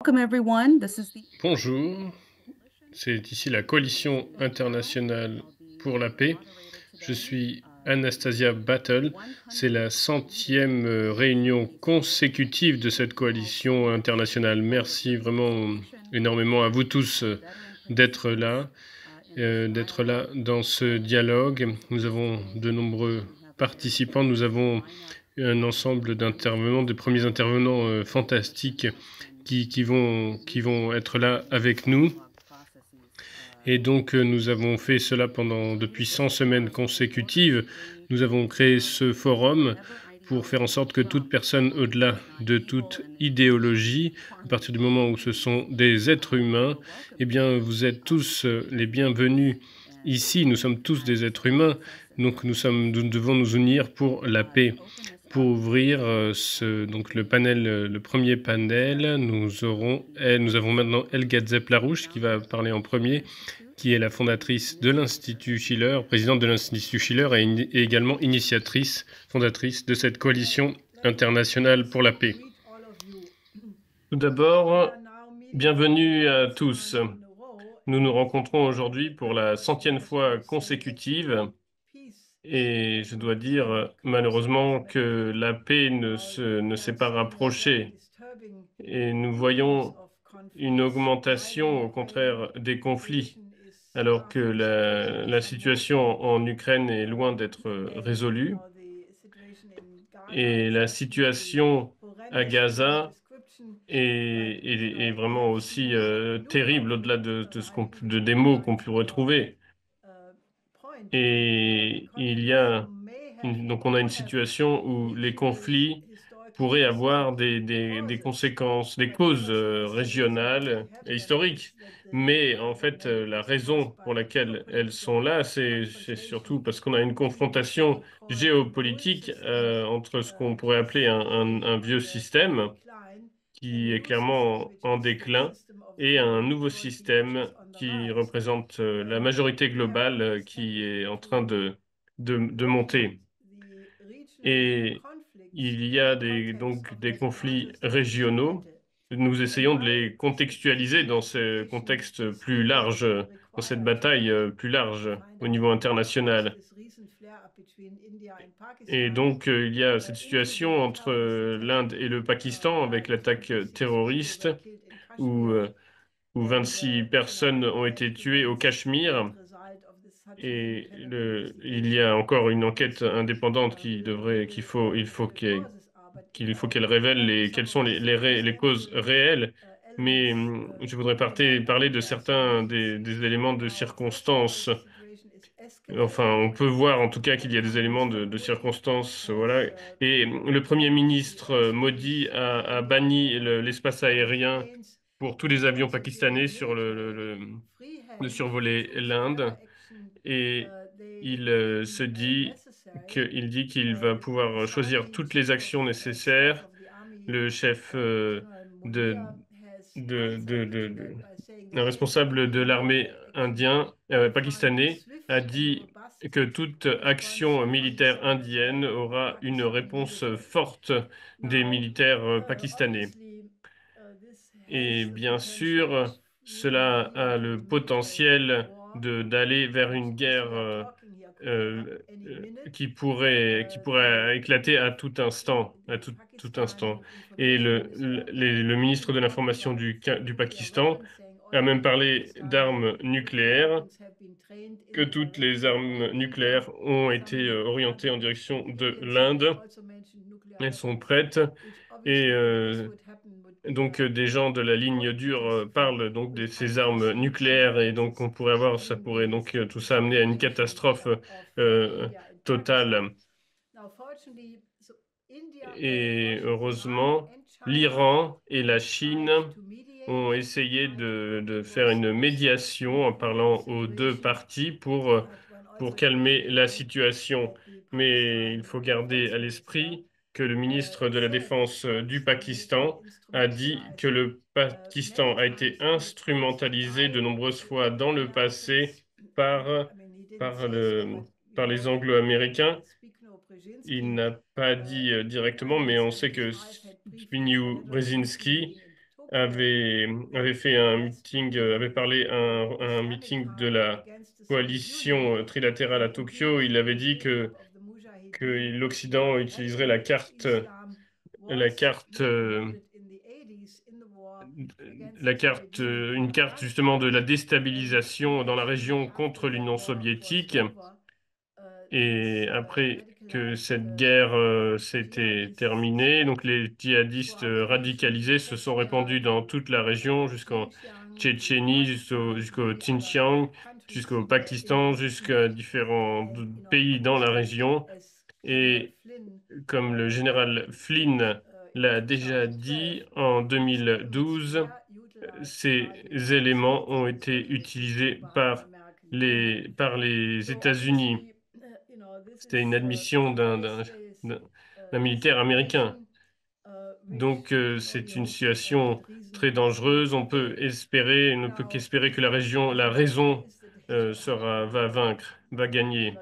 Welcome everyone. This is the Bonjour, c'est ici la Coalition internationale pour la paix. Je suis Anastasia Battle. C'est la centième réunion consécutive de cette coalition internationale. Merci vraiment énormément à vous tous d'être là dans ce dialogue. Nous avons de nombreux participants. Nous avons un ensemble d'intervenants, des premiers intervenants fantastiques qui vont être là avec nous. Et donc, nous avons fait cela depuis 100 semaines consécutives. Nous avons créé ce forum pour faire en sorte que toute personne, au-delà de toute idéologie, à partir du moment où ce sont des êtres humains, eh bien, vous êtes tous les bienvenus ici. Nous sommes tous des êtres humains, donc nous devons nous unir pour la paix. Pour ouvrir donc le premier panel, nous avons maintenant Helga Zepp-Larouche qui va parler en premier, qui est la fondatrice de l'Institut Schiller, présidente de l'Institut Schiller et également fondatrice de cette coalition internationale pour la paix. Tout d'abord, bienvenue à tous. Nous nous rencontrons aujourd'hui pour la 100e fois consécutive. Et je dois dire, malheureusement, que la paix ne s'est pas rapprochée. Et nous voyons une augmentation, au contraire, des conflits, alors que la situation en Ukraine est loin d'être résolue. Et la situation à Gaza est vraiment aussi terrible, au-delà des mots qu'on peut retrouver. Et donc on a une situation où les conflits pourraient avoir des conséquences, des causes régionales et historiques. Mais en fait, la raison pour laquelle elles sont là, c'est surtout parce qu'on a une confrontation géopolitique entre ce qu'on pourrait appeler un vieux système qui est clairement en déclin, et un nouveau système qui représente la majorité globale qui est en train de monter. Et il y a donc des conflits régionaux. Nous essayons de les contextualiser dans ce contexte plus large, dans cette bataille plus large au niveau international. Et donc, il y a cette situation entre l'Inde et le Pakistan avec l'attaque terroriste où, euh, où 26 personnes ont été tuées au Cachemire. Et il y a encore une enquête indépendante qu'il faut qu'elle révèle quelles sont les causes réelles. Mais je voudrais parler de certains des éléments de circonstance. Enfin, on peut voir en tout cas qu'il y a des éléments de circonstance, voilà. Et le Premier ministre Modi a banni l'espace aérien pour tous les avions pakistanais de survoler l'Inde. Et il dit qu'il va pouvoir choisir toutes les actions nécessaires. Le chef de, un responsable de l'armée pakistanais a dit que toute action militaire indienne aura une réponse forte des militaires pakistanais. Et bien sûr, cela a le potentiel d'aller vers une guerre qui pourrait éclater à tout instant, tout instant. Et le ministre de l'Information du Pakistan a même parlé d'armes nucléaires, que toutes les armes nucléaires ont été orientées en direction de l'Inde. Elles sont prêtes. Et donc des gens de la ligne dure parlent donc de ces armes nucléaires, et donc ça pourrait donc tout ça amener à une catastrophe euh, totale. Et heureusement, l'Iran et la Chine ont essayé de faire une médiation en parlant aux deux parties pour calmer la situation. Mais il faut garder à l'esprit que le ministre de la Défense du Pakistan a dit que le Pakistan a été instrumentalisé de nombreuses fois dans le passé par, par par les Anglo-Américains. Il n'a pas dit directement, mais on sait que Zbigniew Brzezinski avait fait un meeting, avait parlé à un meeting de la coalition trilatérale à Tokyo. Il avait dit que l'Occident utiliserait la carte, une carte justement de la déstabilisation dans la région contre l'Union soviétique. Et après que cette guerre s'était terminée, donc les djihadistes radicalisés se sont répandus dans toute la région, jusqu'en Tchétchénie, jusqu'au Xinjiang, jusqu'au Pakistan, jusqu'à différents pays dans la région. Et comme le général Flynn l'a déjà dit en 2012, ces éléments ont été utilisés par les États-Unis. C'était une admission d'un- d'un militaire américain. Donc, c'est une situation très dangereuse. On ne peut qu'espérer que la raison, va vaincre, va gagner.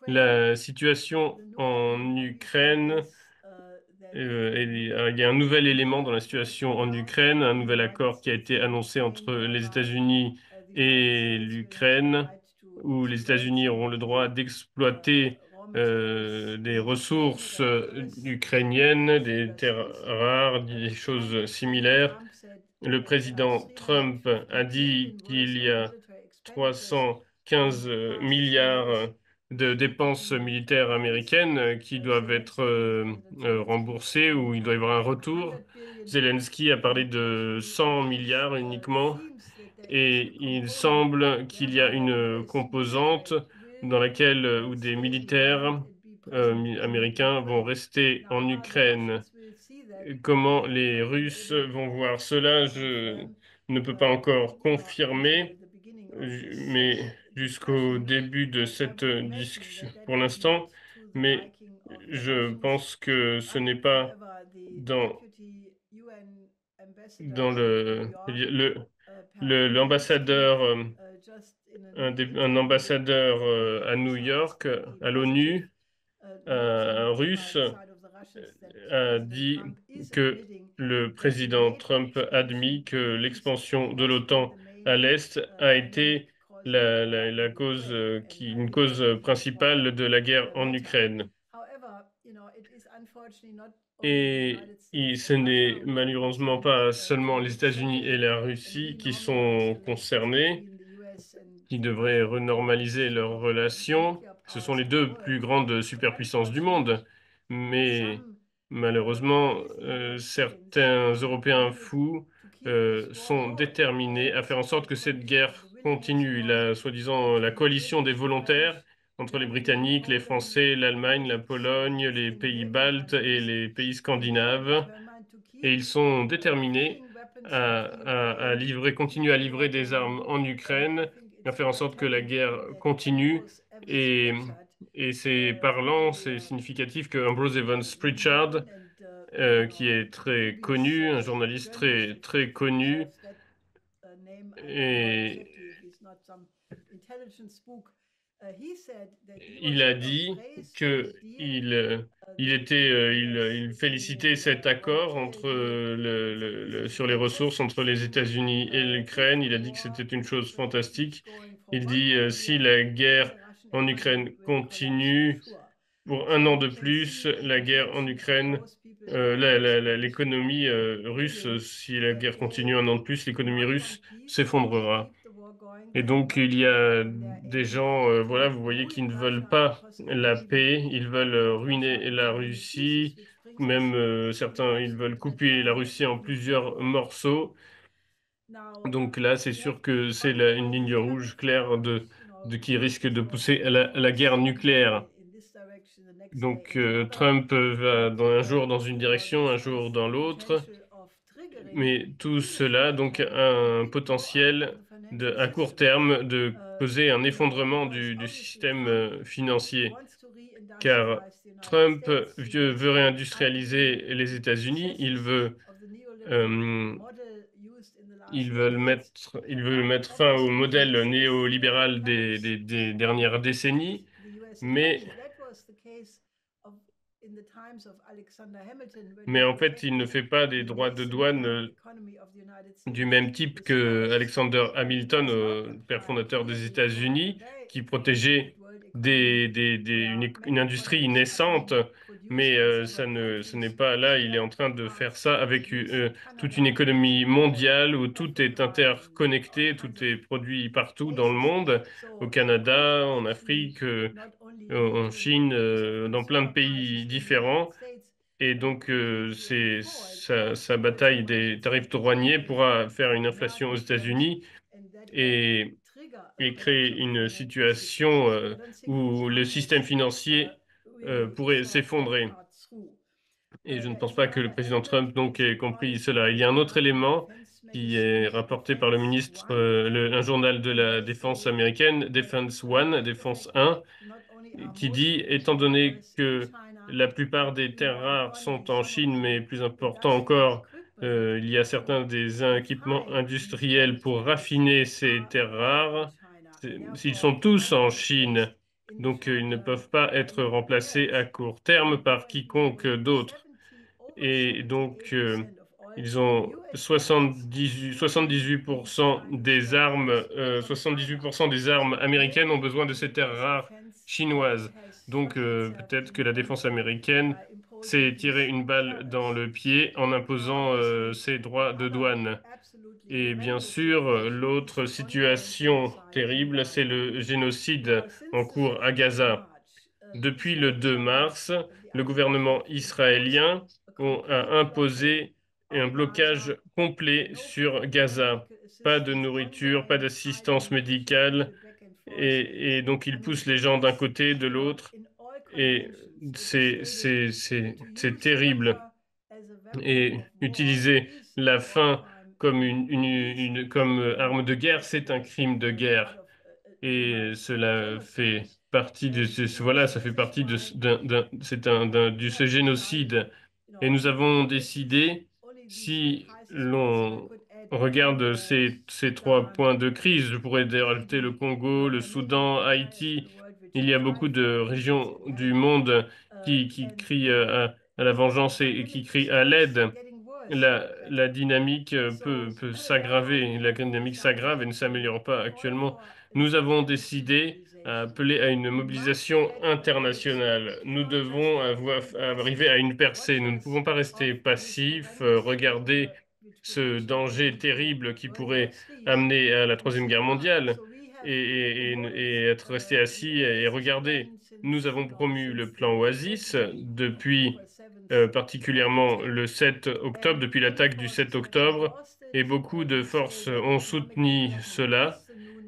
La situation en Ukraine, il y a un nouvel élément dans la situation en Ukraine, un nouvel accord qui a été annoncé entre les États-Unis et l'Ukraine, où les États-Unis auront le droit d'exploiter des ressources ukrainiennes, des terres rares, des choses similaires. Le président Trump a dit qu'il y a 315 milliards de dépenses militaires américaines qui doivent être remboursées ou il doit y avoir un retour. Zelensky a parlé de 100 milliards uniquement et il semble qu'il y a une composante dans laquelle où des militaires américains vont rester en Ukraine. Comment les Russes vont voir cela, je ne peux pas encore confirmer, mais jusqu'au début de cette discussion pour l'instant, mais je pense que ce n'est pas dans, dans l'ambassadeur, un ambassadeur à New York, à l'ONU, un russe, a dit que le président Trump a admis que l'expansion de l'OTAN à l'Est a été la cause, une cause principale de la guerre en Ukraine. Ce n'est malheureusement pas seulement les États-Unis et la Russie qui sont concernés, qui devraient renormaliser leurs relations. Ce sont les deux plus grandes superpuissances du monde. Mais malheureusement, certains Européens fous sont déterminés à faire en sorte que cette guerre continue. Soi-disant, la coalition des volontaires entre les Britanniques, les Français, l'Allemagne, la Pologne, les pays baltes et les pays scandinaves et ils sont déterminés à continuer à livrer des armes en Ukraine, à faire en sorte que la guerre continue. Et, et c'est parlant, c'est significatif que Ambrose Evans Pritchard, qui est très connu, un journaliste très connu, et il a dit que il félicitait cet accord entre sur les ressources entre les États-Unis et l'Ukraine. Il a dit que c'était une chose fantastique. Il dit si la guerre en Ukraine continue pour un an de plus, la guerre en Ukraine, l'économie russe, si la guerre continue un an de plus, l'économie russe s'effondrera. Et donc, il y a des gens, voilà, vous voyez, qui ne veulent pas la paix, ils veulent ruiner la Russie, même certains, ils veulent couper la Russie en plusieurs morceaux. Donc là, c'est sûr que c'est une ligne rouge claire qui risque de pousser à à la guerre nucléaire. Donc, Trump va un jour dans une direction, un jour dans l'autre. Mais tout cela, donc, a un potentiel à court terme de causer un effondrement du système financier. Car Trump veut réindustrialiser les États-Unis, euh, il veut mettre fin au modèle néolibéral des dernières décennies, mais Mais en fait, il ne fait pas des droits de douane du même type que Alexander Hamilton, père fondateur des États-Unis, qui protégeait une industrie naissante. Mais ce n'est pas là, il est en train de faire ça avec toute une économie mondiale où tout est interconnecté, tout est produit partout dans le monde, au Canada, en Afrique, en Chine, dans plein de pays différents. Et donc, sa bataille des tarifs douaniers pourra faire une inflation aux États-Unis et, et créer une situation où le système financier pourrait s'effondrer. Et je ne pense pas que le président Trump donc ait compris cela. Il y a un autre élément qui est rapporté par le ministre, un journal de la défense américaine, Defense One, Défense 1, qui dit, étant donné que la plupart des terres rares sont en Chine, mais plus important encore, il y a certains des équipements industriels pour raffiner ces terres rares. S'ils sont tous en Chine, donc ils ne peuvent pas être remplacés à court terme par quiconque d'autre. Et donc, ils ont 78% des armes, 78% des armes américaines ont besoin de ces terres rares chinoises. Donc, peut-être que la défense américaine s'est tiré une balle dans le pied en imposant ses droits de douane. Et bien sûr, l'autre situation terrible, c'est le génocide en cours à Gaza. Depuis le 2 mars, le gouvernement israélien a imposé un blocage complet sur Gaza. Pas de nourriture, pas d'assistance médicale, et donc il pousse les gens d'un côté, de l'autre, et c'est terrible. Et utiliser la faim comme comme arme de guerre, c'est un crime de guerre. Et cela fait partie voilà, ça fait partie c'est du ce génocide. Et nous avons décidé, si l'on regarde ces trois points de crise, je pourrais d'ailleurs ajouter le Congo, le Soudan, Haïti, il y a beaucoup de régions du monde qui crient à la vengeance et qui crient à l'aide. La dynamique peut s'aggraver, la dynamique s'aggrave et ne s'améliore pas actuellement. Nous avons décidé à appeler à une mobilisation internationale. Nous devons arriver à une percée. Nous ne pouvons pas rester passifs, regarder ce danger terrible qui pourrait amener à la Troisième Guerre mondiale et être resté assis et regarder. Nous avons promu le plan Oasis depuis particulièrement le 7 octobre, depuis l'attaque du 7 octobre, et beaucoup de forces ont soutenu cela.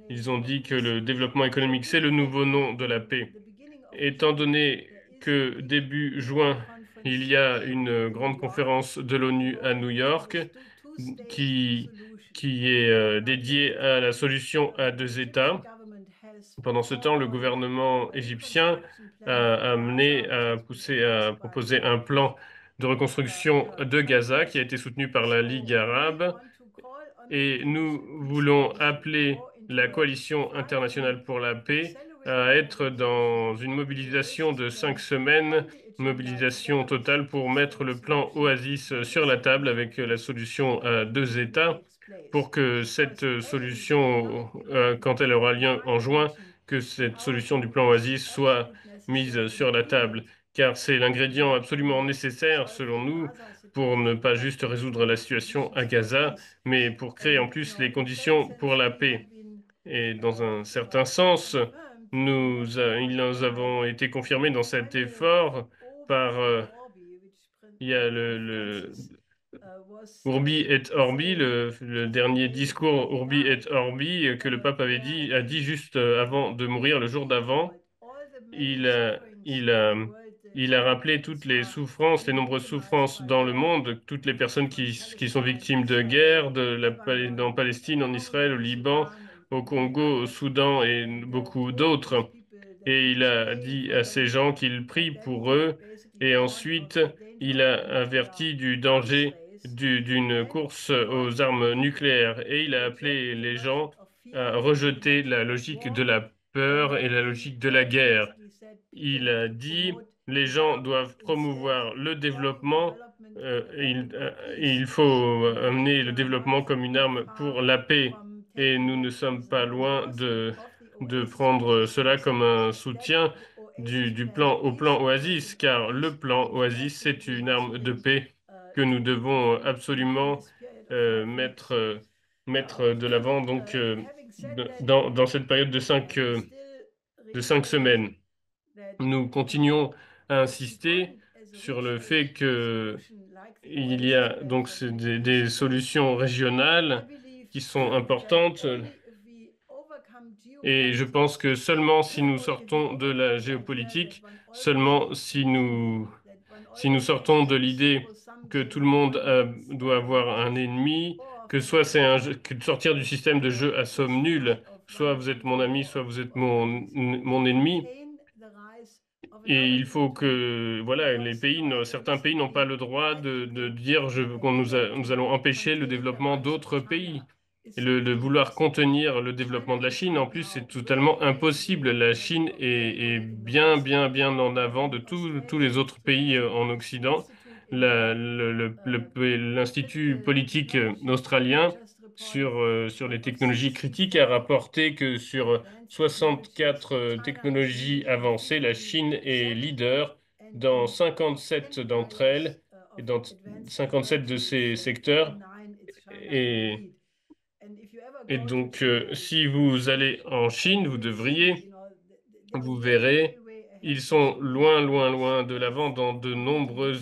Ils ont dit que le développement économique, c'est le nouveau nom de la paix. Étant donné que début juin, il y a une grande conférence de l'ONU à New York qui, qui est dédiée à la solution à deux États. Pendant ce temps, le gouvernement égyptien a amené à proposer un plan de reconstruction de Gaza qui a été soutenu par la Ligue arabe. Et nous voulons appeler la coalition internationale pour la paix à être dans une mobilisation de 5 semaines, mobilisation totale pour mettre le plan Oasis sur la table avec la solution à deux États, pour que cette solution, quand elle aura lieu en juin, que cette solution du plan Oasis soit mise sur la table, car c'est l'ingrédient absolument nécessaire, selon nous, pour ne pas juste résoudre la situation à Gaza, mais pour créer en plus les conditions pour la paix. Et dans un certain sens, nous avons été confirmés dans cet effort par, il y a le Urbi et Orbi, le dernier discours Urbi et Orbi que le pape a dit juste avant de mourir, le jour d'avant. Il a, il a, il a rappelé toutes les souffrances, les nombreuses souffrances dans le monde, toutes les personnes qui sont victimes de guerre, en Palestine, en Israël, au Liban, au Congo, au Soudan et beaucoup d'autres. Et il a dit à ces gens qu'il prie pour eux. Et ensuite, il a averti du danger d'une course aux armes nucléaires. Et il a appelé les gens à rejeter la logique de la peur et la logique de la guerre. Il a dit Les gens doivent promouvoir le développement et il faut amener le développement comme une arme pour la paix. Et nous ne sommes pas loin de prendre cela comme un soutien du plan au plan Oasis, car le plan Oasis, c'est une arme de paix que nous devons absolument mettre, mettre de l'avant donc dans cette période de 5 semaines. Nous continuons à insister sur le fait que il y a donc des solutions régionales qui sont importantes et je pense que seulement si nous sortons de la géopolitique, seulement si nous sortons de l'idée que tout le monde doit avoir un ennemi, que soit c'est un jeu, que de sortir du système de jeu à somme nulle, soit vous êtes mon ami, soit vous êtes mon ennemi. Et il faut que, voilà, certains pays n'ont pas le droit de dire nous allons empêcher le développement d'autres pays. Et de vouloir contenir le développement de la Chine, en plus, c'est totalement impossible. La Chine est bien, bien, bien en avant de tous les autres pays en Occident. L'Institut politique australien sur les technologies critiques a rapporté que sur 64 technologies avancées, la Chine est leader dans 57 d'entre elles et dans 57 de ces secteurs. Et, et donc, si vous allez en Chine, vous verrez, ils sont loin, loin, loin de l'avant dans de nombreux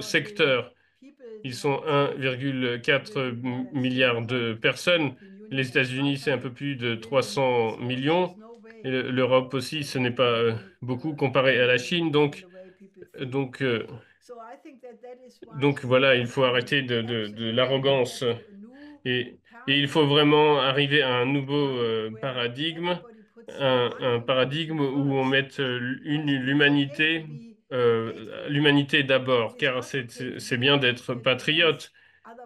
secteurs. Ils sont 1,4 milliard de personnes. Les États-Unis, c'est un peu plus de 300 millions. Et l'Europe aussi, ce n'est pas beaucoup comparé à la Chine. Donc, euh, donc voilà, il faut arrêter de l'arrogance et, et il faut vraiment arriver à un nouveau paradigme, un paradigme où on mette l'humanité d'abord, car c'est bien d'être patriote,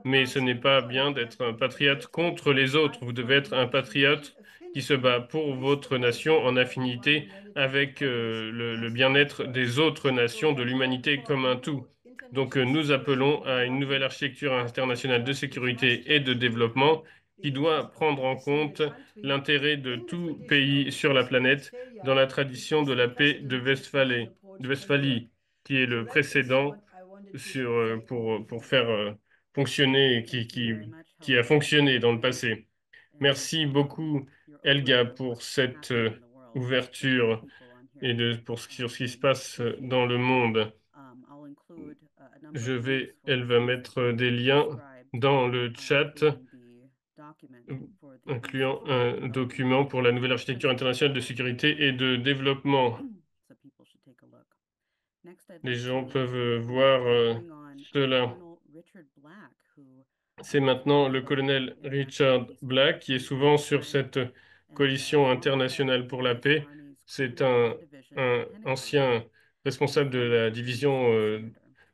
mais ce n'est pas bien d'être un patriote contre les autres. Vous devez être un patriote qui se bat pour votre nation en affinité avec le bien-être des autres nations, de l'humanité comme un tout. Donc nous appelons à une nouvelle architecture internationale de sécurité et de développement qui doit prendre en compte l'intérêt de tout pays sur la planète dans la tradition de la paix de Westphalie, qui est le précédent pour faire fonctionner, qui a fonctionné dans le passé. Merci beaucoup, Elga, pour cette ouverture sur ce qui se passe dans le monde. Elle va mettre des liens dans le chat, euh, incluant un document pour la nouvelle architecture internationale de sécurité et de développement. Les gens peuvent voir cela. C'est maintenant le colonel Richard Black qui est souvent sur cette coalition internationale pour la paix. C'est un ancien responsable de la division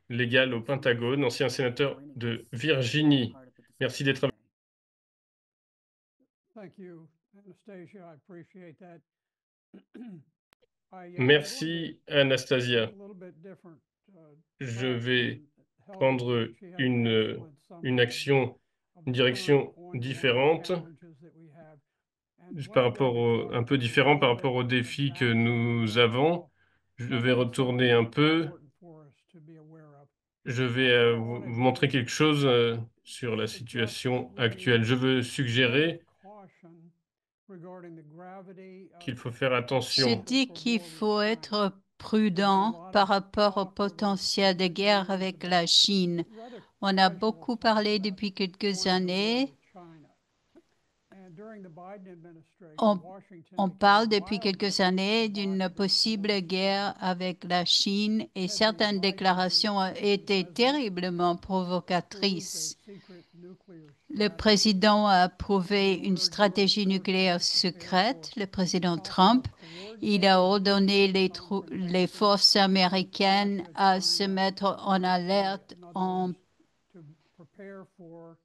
légale au Pentagone, ancien sénateur de Virginie. Merci d'être avec nous. Merci, Anastasia. Je vais prendre une action, une direction différente un peu différent par rapport aux défis que nous avons. Je vais retourner un peu. Je vais vous montrer quelque chose sur la situation actuelle. Je veux suggérer qu'il faut faire Je attention. dis qu'il faut être prudent par rapport au potentiel de guerre avec la Chine. On a beaucoup parlé depuis quelques années. On, on parle depuis quelques années d'une possible guerre avec la Chine et certaines déclarations ont été terriblement provocatrices. Le président a approuvé une stratégie nucléaire secrète, le président Trump. Il a ordonné les forces américaines à se mettre en alerte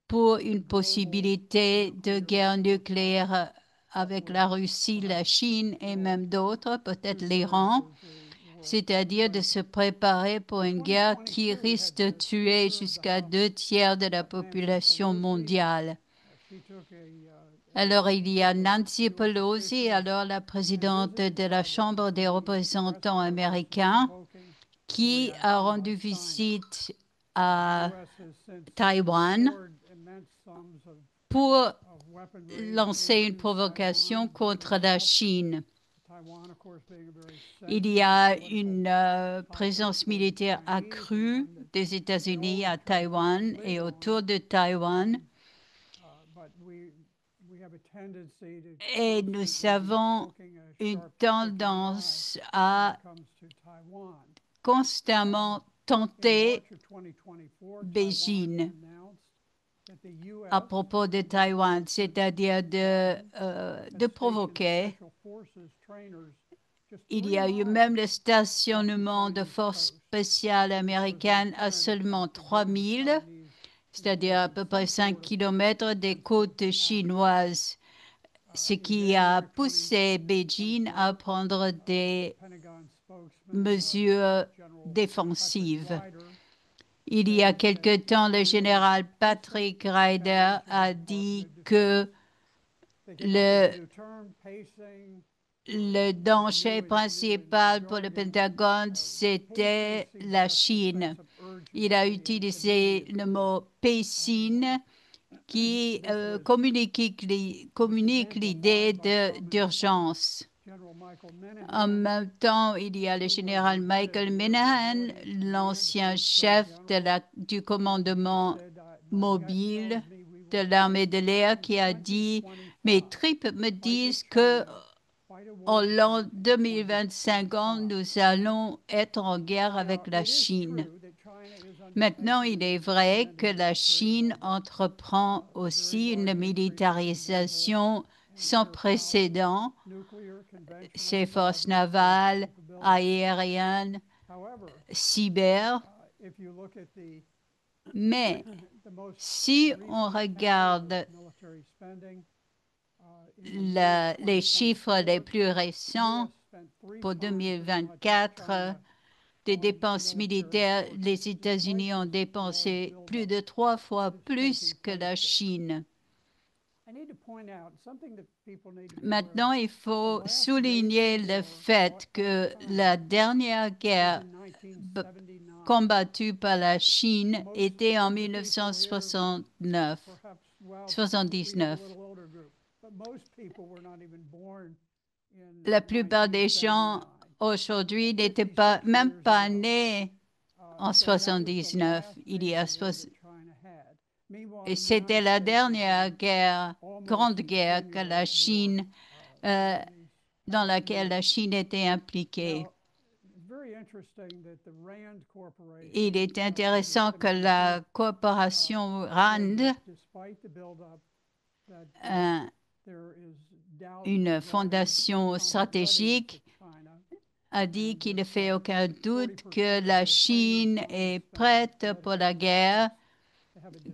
pour une possibilité de guerre nucléaire avec la Russie, la Chine et même d'autres, peut-être l'Iran. c'est-à-dire de se préparer pour une guerre qui risque de tuer jusqu'à 2/3 de la population mondiale. Alors, il y a Nancy Pelosi, alors la présidente de la Chambre des représentants américains, qui a rendu visite à Taïwan pour lancer une provocation contre la Chine. Il y a une présence militaire accrue des États-Unis à Taïwan et autour de Taïwan. Et nous avons une tendance à constamment tenter Beijing à propos de Taïwan, c'est-à-dire de provoquer. Il y a eu même le stationnement de forces spéciales américaines à seulement 3000, c'est-à-dire à peu près 5 kilomètres des côtes chinoises, ce qui a poussé Beijing à prendre des mesures défensives. Il y a quelque temps, le général Patrick Ryder a dit que le danger principal pour le Pentagone, c'était la Chine. Il a utilisé le mot pacing qui communique l'idée d'urgence. En même temps, il y a le général Michael Minahan, l'ancien chef du commandement mobile de l'armée de l'air, qui a dit « Mes tripes me disent que en l'an 2025, nous allons être en guerre avec la Chine. » Maintenant, il est vrai que la Chine entreprend aussi une militarisation sans précédent, ses forces navales, aériennes, cyber. Mais si on regarde les chiffres les plus récents pour 2024, des dépenses militaires, les États-Unis ont dépensé plus de 3 fois plus que la Chine. Maintenant, il faut souligner le fait que la dernière guerre combattue par la Chine était en 1979. La plupart des gens aujourd'hui n'étaient même pas nés en 79. Et c'était la dernière grande guerre que la Chine, dans laquelle la Chine était impliquée. Il est intéressant que la corporation RAND, une fondation stratégique, a dit qu'il ne fait aucun doute que la Chine est prête pour la guerre,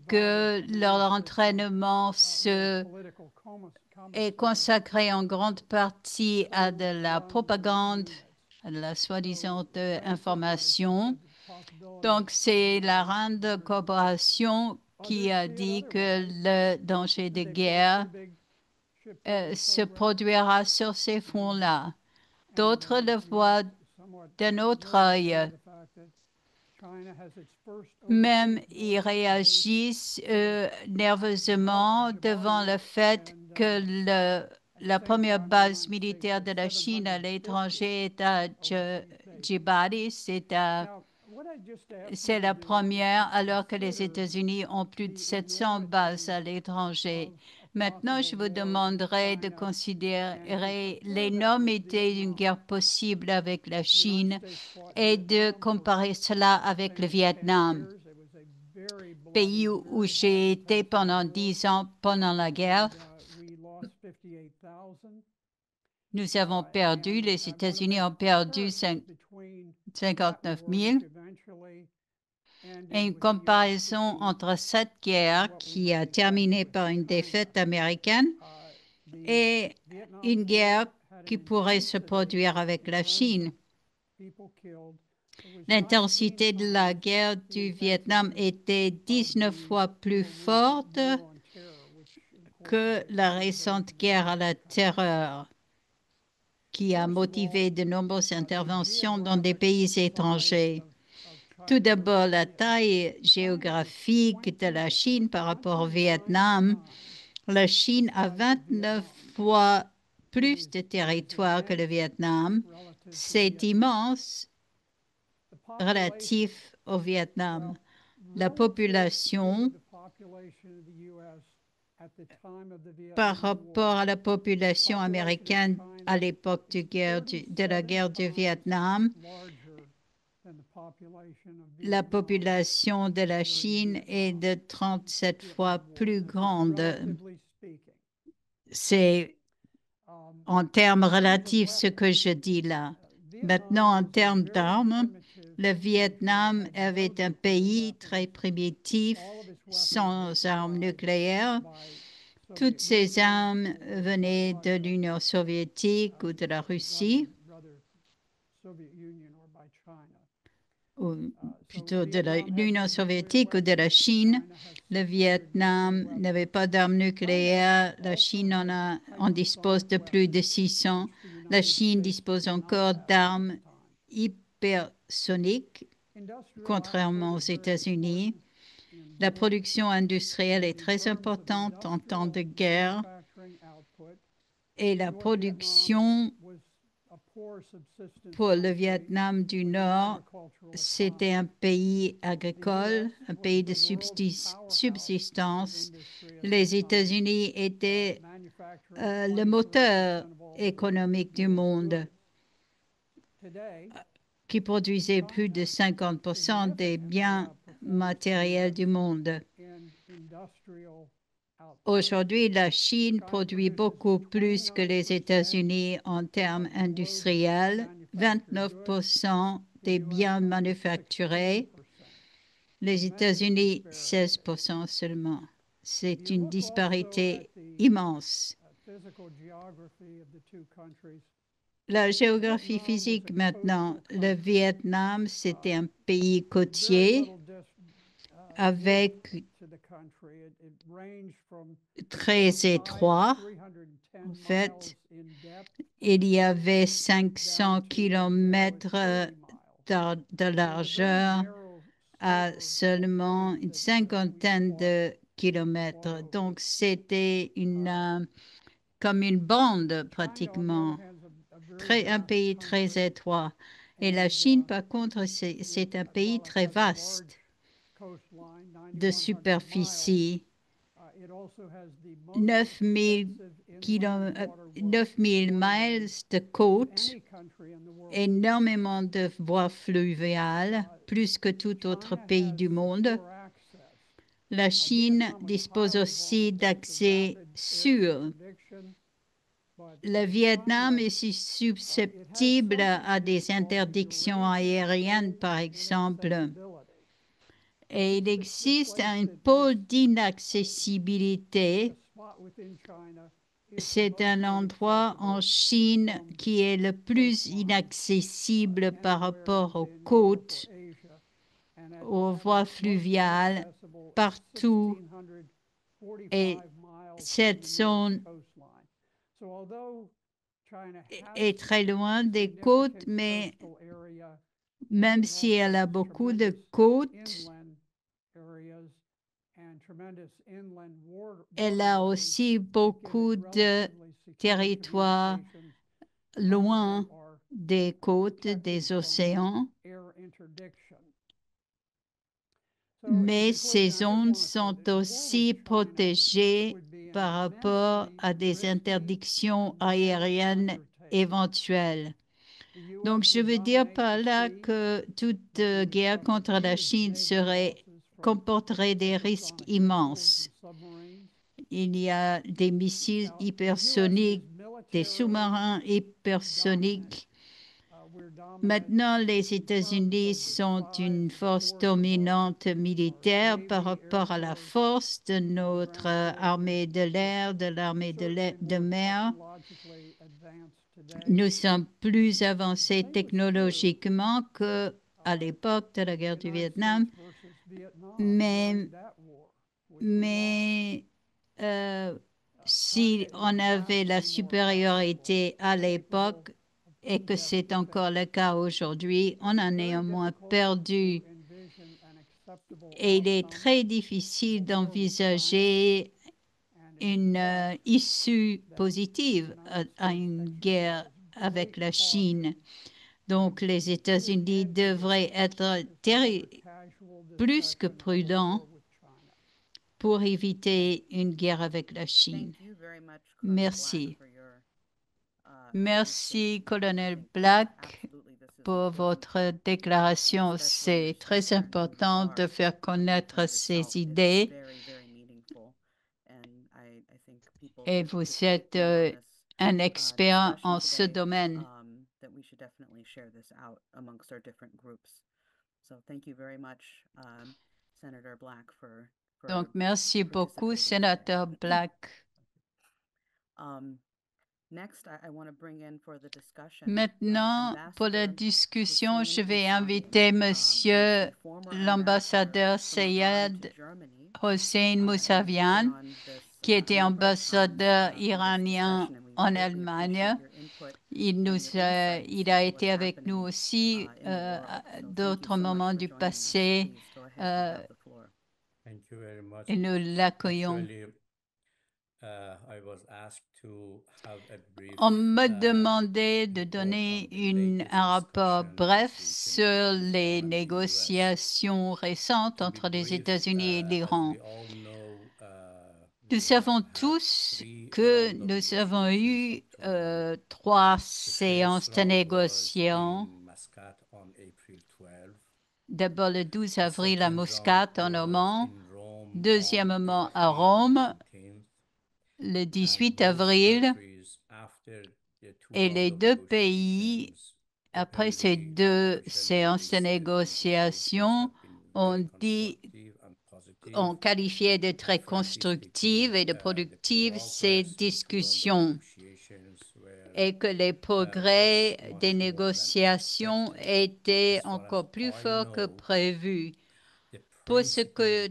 que leur entraînement est consacré en grande partie à de la propagande, à de la soi-disant information. Donc, c'est la RAND Corporation qui a dit que le danger de guerre se produira sur ces fonds-là. D'autres le voient d'un autre œil. Même ils réagissent nerveusement devant le fait que la première base militaire de la Chine à l'étranger est à Djibouti, c'est la première, alors que les États-Unis ont plus de 700 bases à l'étranger. Maintenant, je vous demanderai de considérer l'énormité d'une guerre possible avec la Chine et de comparer cela avec le Vietnam, pays où j'ai été pendant 10 ans pendant la guerre. Nous avons perdu, les États-Unis ont perdu 59 000. Et une comparaison entre cette guerre qui a terminé par une défaite américaine et une guerre qui pourrait se produire avec la Chine. L'intensité de la guerre du Vietnam était 19 fois plus forte que la récente guerre à la terreur, qui a motivé de nombreuses interventions dans des pays étrangers. Tout d'abord, la taille géographique de la Chine par rapport au Vietnam. La Chine a 29 fois plus de territoire que le Vietnam. C'est immense relatif au Vietnam. La population par rapport à la population américaine à l'époque de la guerre du Vietnam, la population de la Chine est de 37 fois plus grande. C'est en termes relatifs ce que je dis là. Maintenant, en termes d'armes, le Vietnam avait un pays très primitif, sans armes nucléaires. Toutes ces armes venaient de l'Union soviétique ou de la Russie, ou plutôt de l'Union soviétique ou de la Chine. Le Vietnam n'avait pas d'armes nucléaires. La Chine en dispose de plus de 600. La Chine dispose encore d'armes hypersoniques, contrairement aux États-Unis. La production industrielle est très importante en temps de guerre et la production pour le Vietnam du Nord, c'était un pays agricole, un pays de subsistance. Les États-Unis étaient le moteur économique du monde, qui produisait plus de 50% des biens matériels du monde. Aujourd'hui, la Chine produit beaucoup plus que les États-Unis en termes industriels, 29% des biens manufacturés, les États-Unis 16% seulement. C'est une disparité immense. La géographie physique maintenant, le Vietnam, c'était un pays côtier avec très étroit. En fait, il y avait 500 kilomètres de largeur à seulement une cinquantaine de kilomètres. Donc, c'était comme une bande pratiquement, un pays très étroit. Et la Chine, par contre, c'est un pays très vaste de superficie. 9000 miles de côte, énormément de voies fluviales, plus que tout autre pays du monde. La Chine dispose aussi d'accès sûr. Le Vietnam est susceptible à des interdictions aériennes, par exemple. Et il existe un pôle d'inaccessibilité. C'est un endroit en Chine qui est le plus inaccessible par rapport aux côtes, aux voies fluviales, partout. Et cette zone est très loin des côtes, mais même si elle a beaucoup de côtes, elle a aussi beaucoup de territoires loin des côtes, des océans. Mais ces zones sont aussi protégées par rapport à des interdictions aériennes éventuelles. Donc, je veux dire par là que toute guerre contre la Chine comporterait des risques immenses. Il y a des missiles hypersoniques, des sous-marins hypersoniques. Maintenant, les États-Unis sont une force dominante militaire par rapport à la force de notre armée de l'air, de l'armée de mer. Nous sommes plus avancés technologiquement qu'à l'époque de la guerre du Vietnam, mais, mais si on avait la supériorité à l'époque et que c'est encore le cas aujourd'hui, on a néanmoins perdu. Et il est très difficile d'envisager une issue positive à une guerre avec la Chine. Donc, les États-Unis devraient être plus que prudents pour éviter une guerre avec la Chine. Merci. Merci, Colonel Black, pour votre déclaration. C'est très important de faire connaître ces idées. Et vous êtes un expert en ce domaine. Donc, merci beaucoup, Sénateur Black. Maintenant, pour la discussion, je vais inviter Monsieur l'ambassadeur Seyed Hossein Mousavian, qui était ambassadeur iranien en Allemagne. Il a été avec nous aussi à d'autres moments du passé et nous l'accueillons. On me demandait de donner un rapport bref sur les négociations récentes entre les États-Unis et l'Iran. Nous savons tous que nous avons eu 3 séances de négociation. D'abord le 12 avril à Muscat en Oman, deuxièmement à Rome le 18 avril, et les deux pays, après ces 2 séances de négociation, ont qualifié de très constructives et de productives ces discussions et que les progrès des négociations étaient encore plus forts que prévu. Pour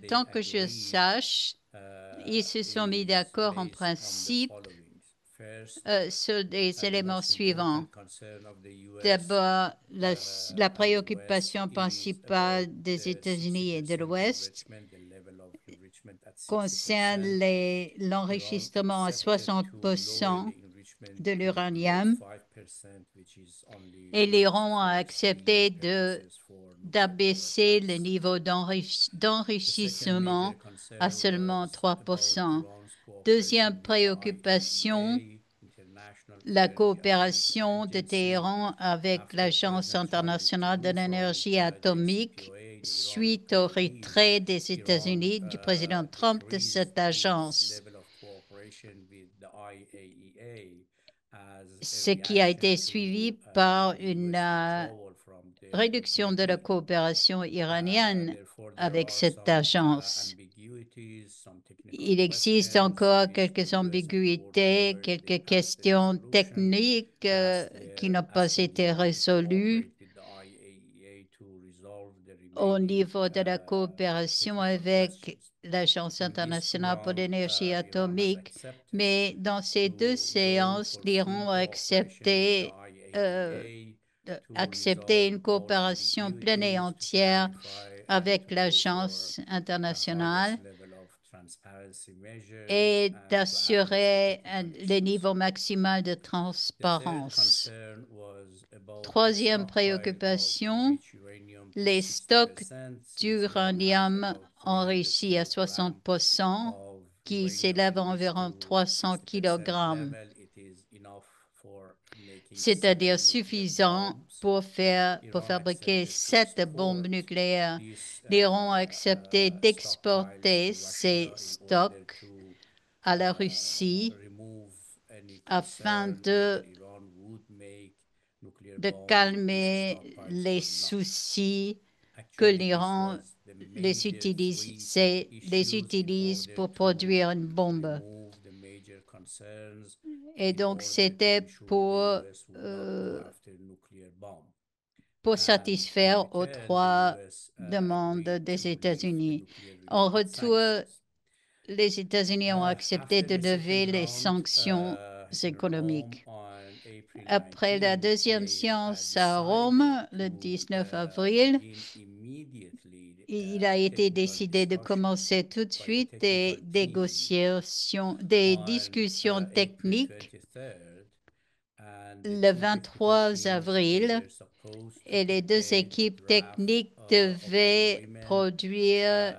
tant que je sache, ils se sont mis d'accord en principe sur des éléments suivants. D'abord, la préoccupation principale des États-Unis et de l'Ouest concerne l'enrichissement à 60% de l'uranium, et l'Iran a accepté d'abaisser le niveau d'enrichissement à seulement 3%. Deuxième préoccupation, la coopération de Téhéran avec l'Agence internationale de l'énergie atomique suite au retrait des États-Unis du président Trump de cette agence, ce qui a été suivi par une réduction de la coopération iranienne avec cette agence. Il existe encore quelques ambiguïtés, quelques questions techniques qui n'ont pas été résolues au niveau de la coopération avec l'Agence internationale pour l'énergie atomique. Mais dans ces 2 séances, l'Iran a accepté une coopération pleine et entière avec l'Agence internationale et d'assurer le niveau maximal de transparence. Troisième préoccupation, les stocks d'uranium enrichi à 60%, qui s'élèvent à environ 300 kg, c'est-à-dire suffisant pour fabriquer 7 bombes nucléaires. L'Iran a accepté d'exporter ces stocks à la Russie afin de calmer les soucis que l'Iran les utilise pour produire une bombe. Et donc, c'était euh, pour satisfaire aux trois demandes des États-Unis. En retour, les États-Unis ont accepté de lever les sanctions économiques. Après la deuxième séance à Rome, le 19 avril, il a été décidé de commencer tout de suite des discussions techniques le 23 avril et les deux équipes techniques devaient produire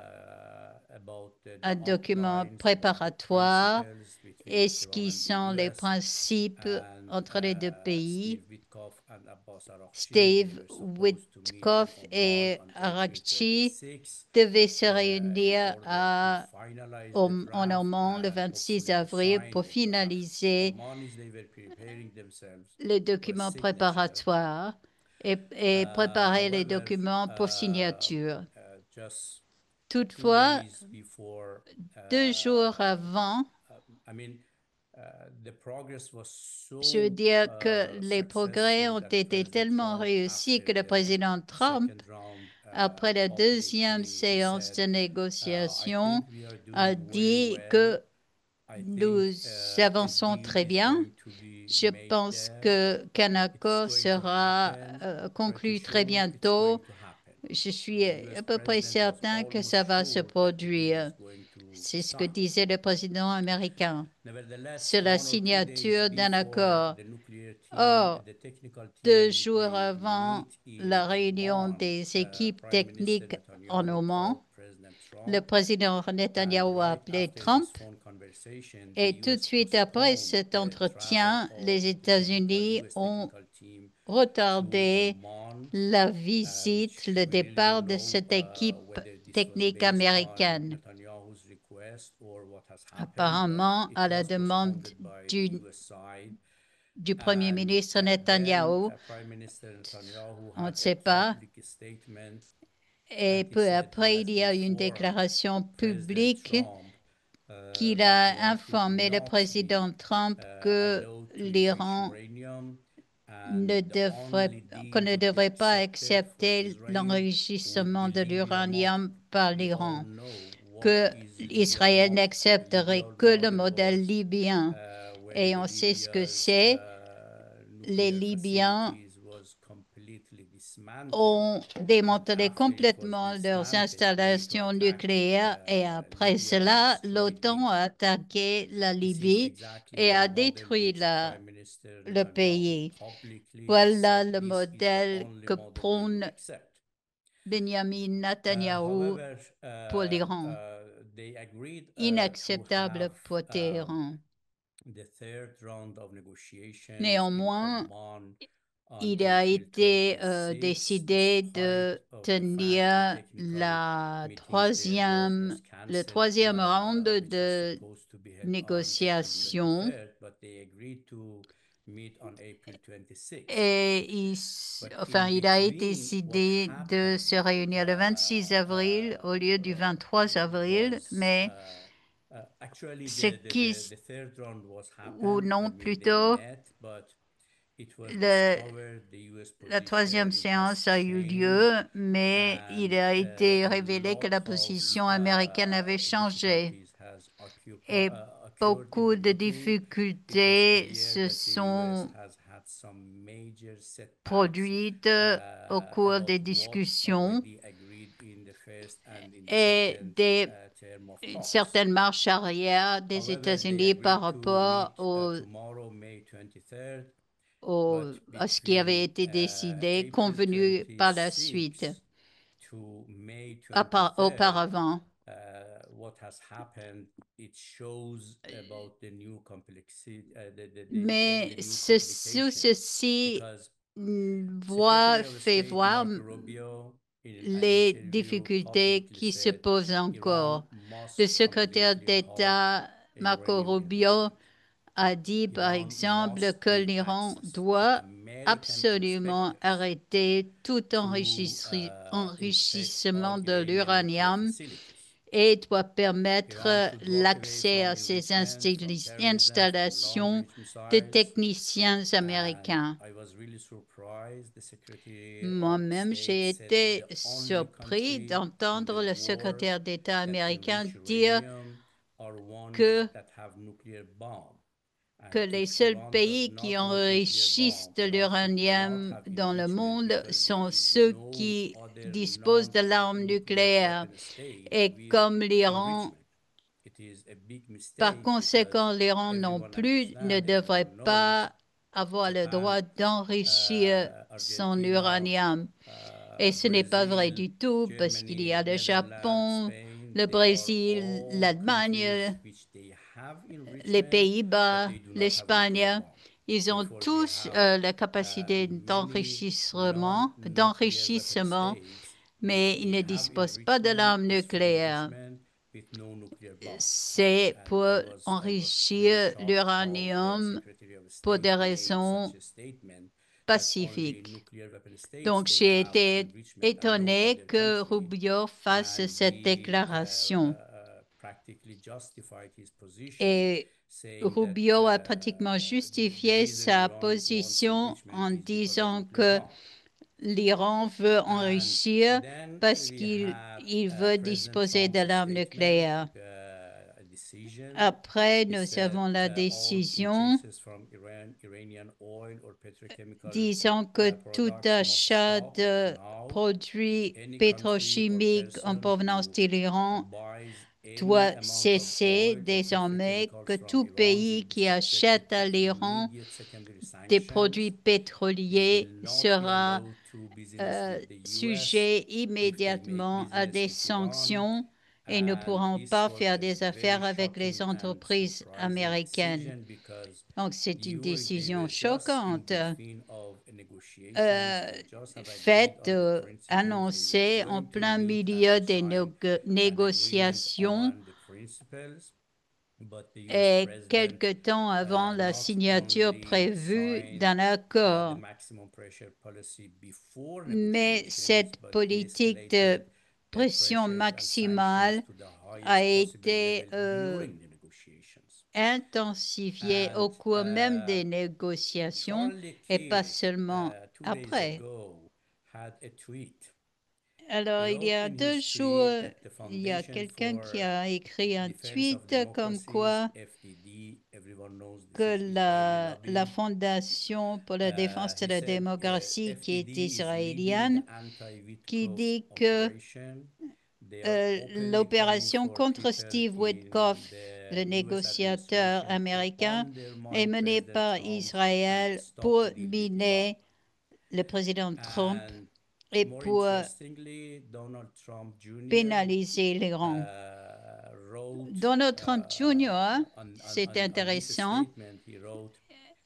un document préparatoire et ce qui sont les principes entre les deux pays. Steve Witkoff et Arakchi devaient se réunir en Oman le 26 avril pour finaliser les documents préparatoires et préparer les documents pour signature. Toutefois, 2 jours avant, je veux dire que les progrès ont été tellement réussis que le président Trump, après la deuxième séance de négociation, a dit que nous avançons très bien. Je pense qu'un accord sera conclu très bientôt. Je suis à peu près certain que ça va se produire. C'est ce que disait le président américain sur la signature d'un accord. Or, 2 jours avant la réunion des équipes techniques en Oman, le président Netanyahu a appelé Trump et tout de suite après cet entretien, les États-Unis ont retardé la visite, le départ de cette équipe technique américaine. Apparemment, à la demande du, du Premier ministre Netanyahou, on ne sait pas. Et peu après, il y a une déclaration publique qu'il a informé le président Trump que l'Iran qu'on ne devrait pas accepter l'enrichissement de l'uranium par l'Iran, que Israël n'accepterait que le modèle libyen. Et on sait ce que c'est. Les Libyens ont démantelé complètement leurs installations nucléaires et après cela, l'OTAN a attaqué la Libye et a détruit le pays. Voilà le modèle que prône Benjamin Netanyahu pour l'Iran. Inacceptable pour Téhéran. Néanmoins, il a été décidé de tenir le troisième round de négociations. Et il a été décidé de se réunir le 26 avril au lieu du 23 avril, mais ou non plutôt, la troisième séance a eu lieu, mais il a été révélé que la position américaine avait changé et beaucoup de difficultés se sont produites au cours des discussions et une certaine marche arrière des États-Unis par rapport à ce qui avait été décidé, convenu par la suite, auparavant. Mais ceci fait voir les difficultés qui se posent encore. Le secrétaire d'État Marco Rubio a dit, par exemple, que l'Iran doit absolument arrêter tout enrichissement de l'uranium et doit permettre Iran should walk away l'accès from à ces enrichment, from terrorism, from installations long-range de missiles. techniciens And américains. I was really surprised. The Secretary of Moi-même, State j'ai said été the only surpris country in the d'entendre le world secrétaire d'État that américain enrich dire uranium are ones que, that have nuclear bomb. que And les if seuls Iran does pays qui not want nuclear enrichissent bomb, de Iran should not l'uranium have dans le enrichment monde because there sont is ceux no qui other disposent de l'arme non-nuclear nucléaire. weapon state Et with comme l'Iran, enrichment. It is a big par mistake because conséquent, l'Iran non everyone plus ne understands, devrait everyone knows pas avoir le Japan, droit d'enrichir son Argentina, uranium. Et ce n'est pas vrai Brazil, du tout parce qu'il y Germany, a le Netherlands, Japon, Spain, le they are Brésil, all countries l'Allemagne, which they have les enrichment, but Pays-Bas, they do not have nuclear l'Espagne. bomb. Ils ont Therefore, we tous have la capacité many non-nuclear weapon d'enrichissement, states which mais ils they ne have disposent pas de enrichment, l'arme peaceful nucléaire. enrichment with no nuclear bomb. C'est And pour I was really enrichir shocked how the l'uranium Secretary of pour State des made such raisons a statement that only pacifiques. nuclear weapon states Donc, they j'ai have été enrichment and no étonnée other que country. Rubio fasse And cette he déclaration. practically justified his position, Et saying that Rubio a pratiquement the justifié reason sa Iran wants position enrichment en is because of disant nuclear que bomb. l'Iran veut And enrichir then parce we qu'il had veut President disposer de Trump's l'arme statement, nucléaire. a decision. Après, He nous said avons la all décision purchases from Iran, Iranian oil or petrochemical disant que tout products must achat stop de now. produits Any country or pétrochimiques en person provenance who de l'Iran buys any doit amount of cesser oil or désormais, petrochemicals que from tout Iran will pays be qui subjected achète to à l'Iran immediate secondary des produits sanctions. They pétroliers will not be sera allowed to business with the US sujet if they make immédiatement à business des with Iran. sanctions et ne And pourront this pas was faire a des very affaires avec les shocking and entreprises surprising américaines. decision because Donc, c'est une they décision were just in choquante, between of negotiations. They just have agreed faite, on the principles they were annoncée en going to plein meet and milieu to des sign an agreement négociations on the principles. But the US et president quelque temps avant la not signature only prévue signed d'un the accord. maximum pressure policy before Mais negotiations, cette but he politique de escalated pression pressures and sanctions maximale to the a highest possible été level during the negotiations. intensifiée And au cours même des négociations Charlie et pas Kirk, seulement 2 days après. ago, had a tweet. Alors, He il y wrote a in deux his jours, tweet that the il y a Foundation quelqu'un qui for a écrit un Defense of tweet comme Democracies, quoi FDD, everyone knows this que is Israeli la lobby. Fondation pour la défense de He la said démocratie, qui est FDD is leading the israélienne, qui anti-Witkoff dit que operation. They are openly calling l'opération for contre people Steve in Witkoff, the le US négociateur administration to américain, est undermine menée President par Trump and Israël stop pour the deal with Iran. miner le président Trump And et more pour interestingly, Donald Trump Jr. pénaliser l'Iran. Wrote Donald Trump Jr., c'est on this intéressant, statement, he wrote,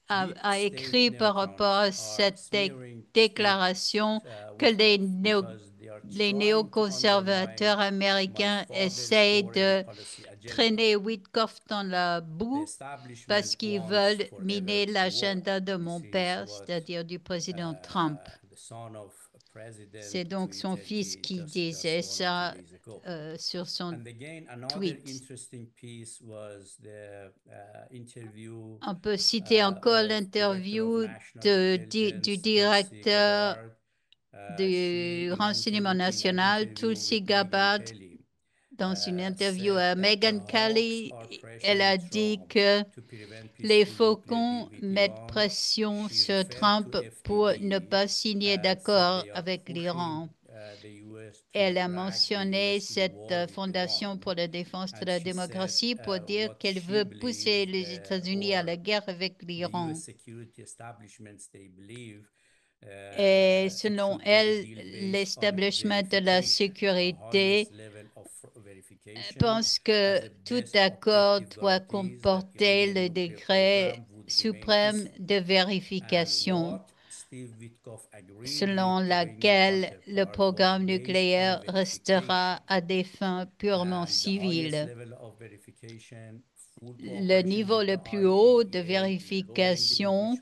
a, deep a state écrit par rapport neocons à are cette smearing Steve déclaration que Witkoff because they are les trying to undermine néoconservateurs my américains father's essayent foreign de policy agenda. traîner Witkoff dans la The boue establishment parce qu'ils wants veulent forever miner to war. l'agenda de This mon is père, what c'est-à-dire du président Trump. the son of a president C'est donc son tweeted fils qui just disait 1 or 2 ça days ago. sur son And again, another tweet. interesting piece was the interview On peut citer encore of Director of l'interview National du Intelligence Tulsi directeur Gabbard. du renseignement In an national, interview Tulsi with Megyn Gabbard. Kelly, Dans une interview said à that the Megyn Hawks Kelly, are elle pressuring a dit Trump que to prevent les peaceful nuclear deal Faucons with mettent Iran. pression She sur referred to Trump pour ne FDD pas signer and said d'accord they are avec pushing l'Iran. the US to Elle a drag the mentionné US in cette war with fondation Iran. pour la défense de And la she said démocratie pour dire what qu'elle she veut pousser believes les États-Unis à la guerre avec the l'Iran. US security establishments they believe Et it selon should be a elle, deal based on l'establishment de la verification, the highest sécurité level of verification, pense as que the tout best accord objective doit guarantees that comporter Iranian le nuclear décret program would remain suprême peaceful. de And vérification what Steve Witkoff agreed with selon Iranian laquelle le counterpart was programme based on nucléaire verification. restera à des fins purement And the highest civiles. level of verification le niveau le plus haut de vérification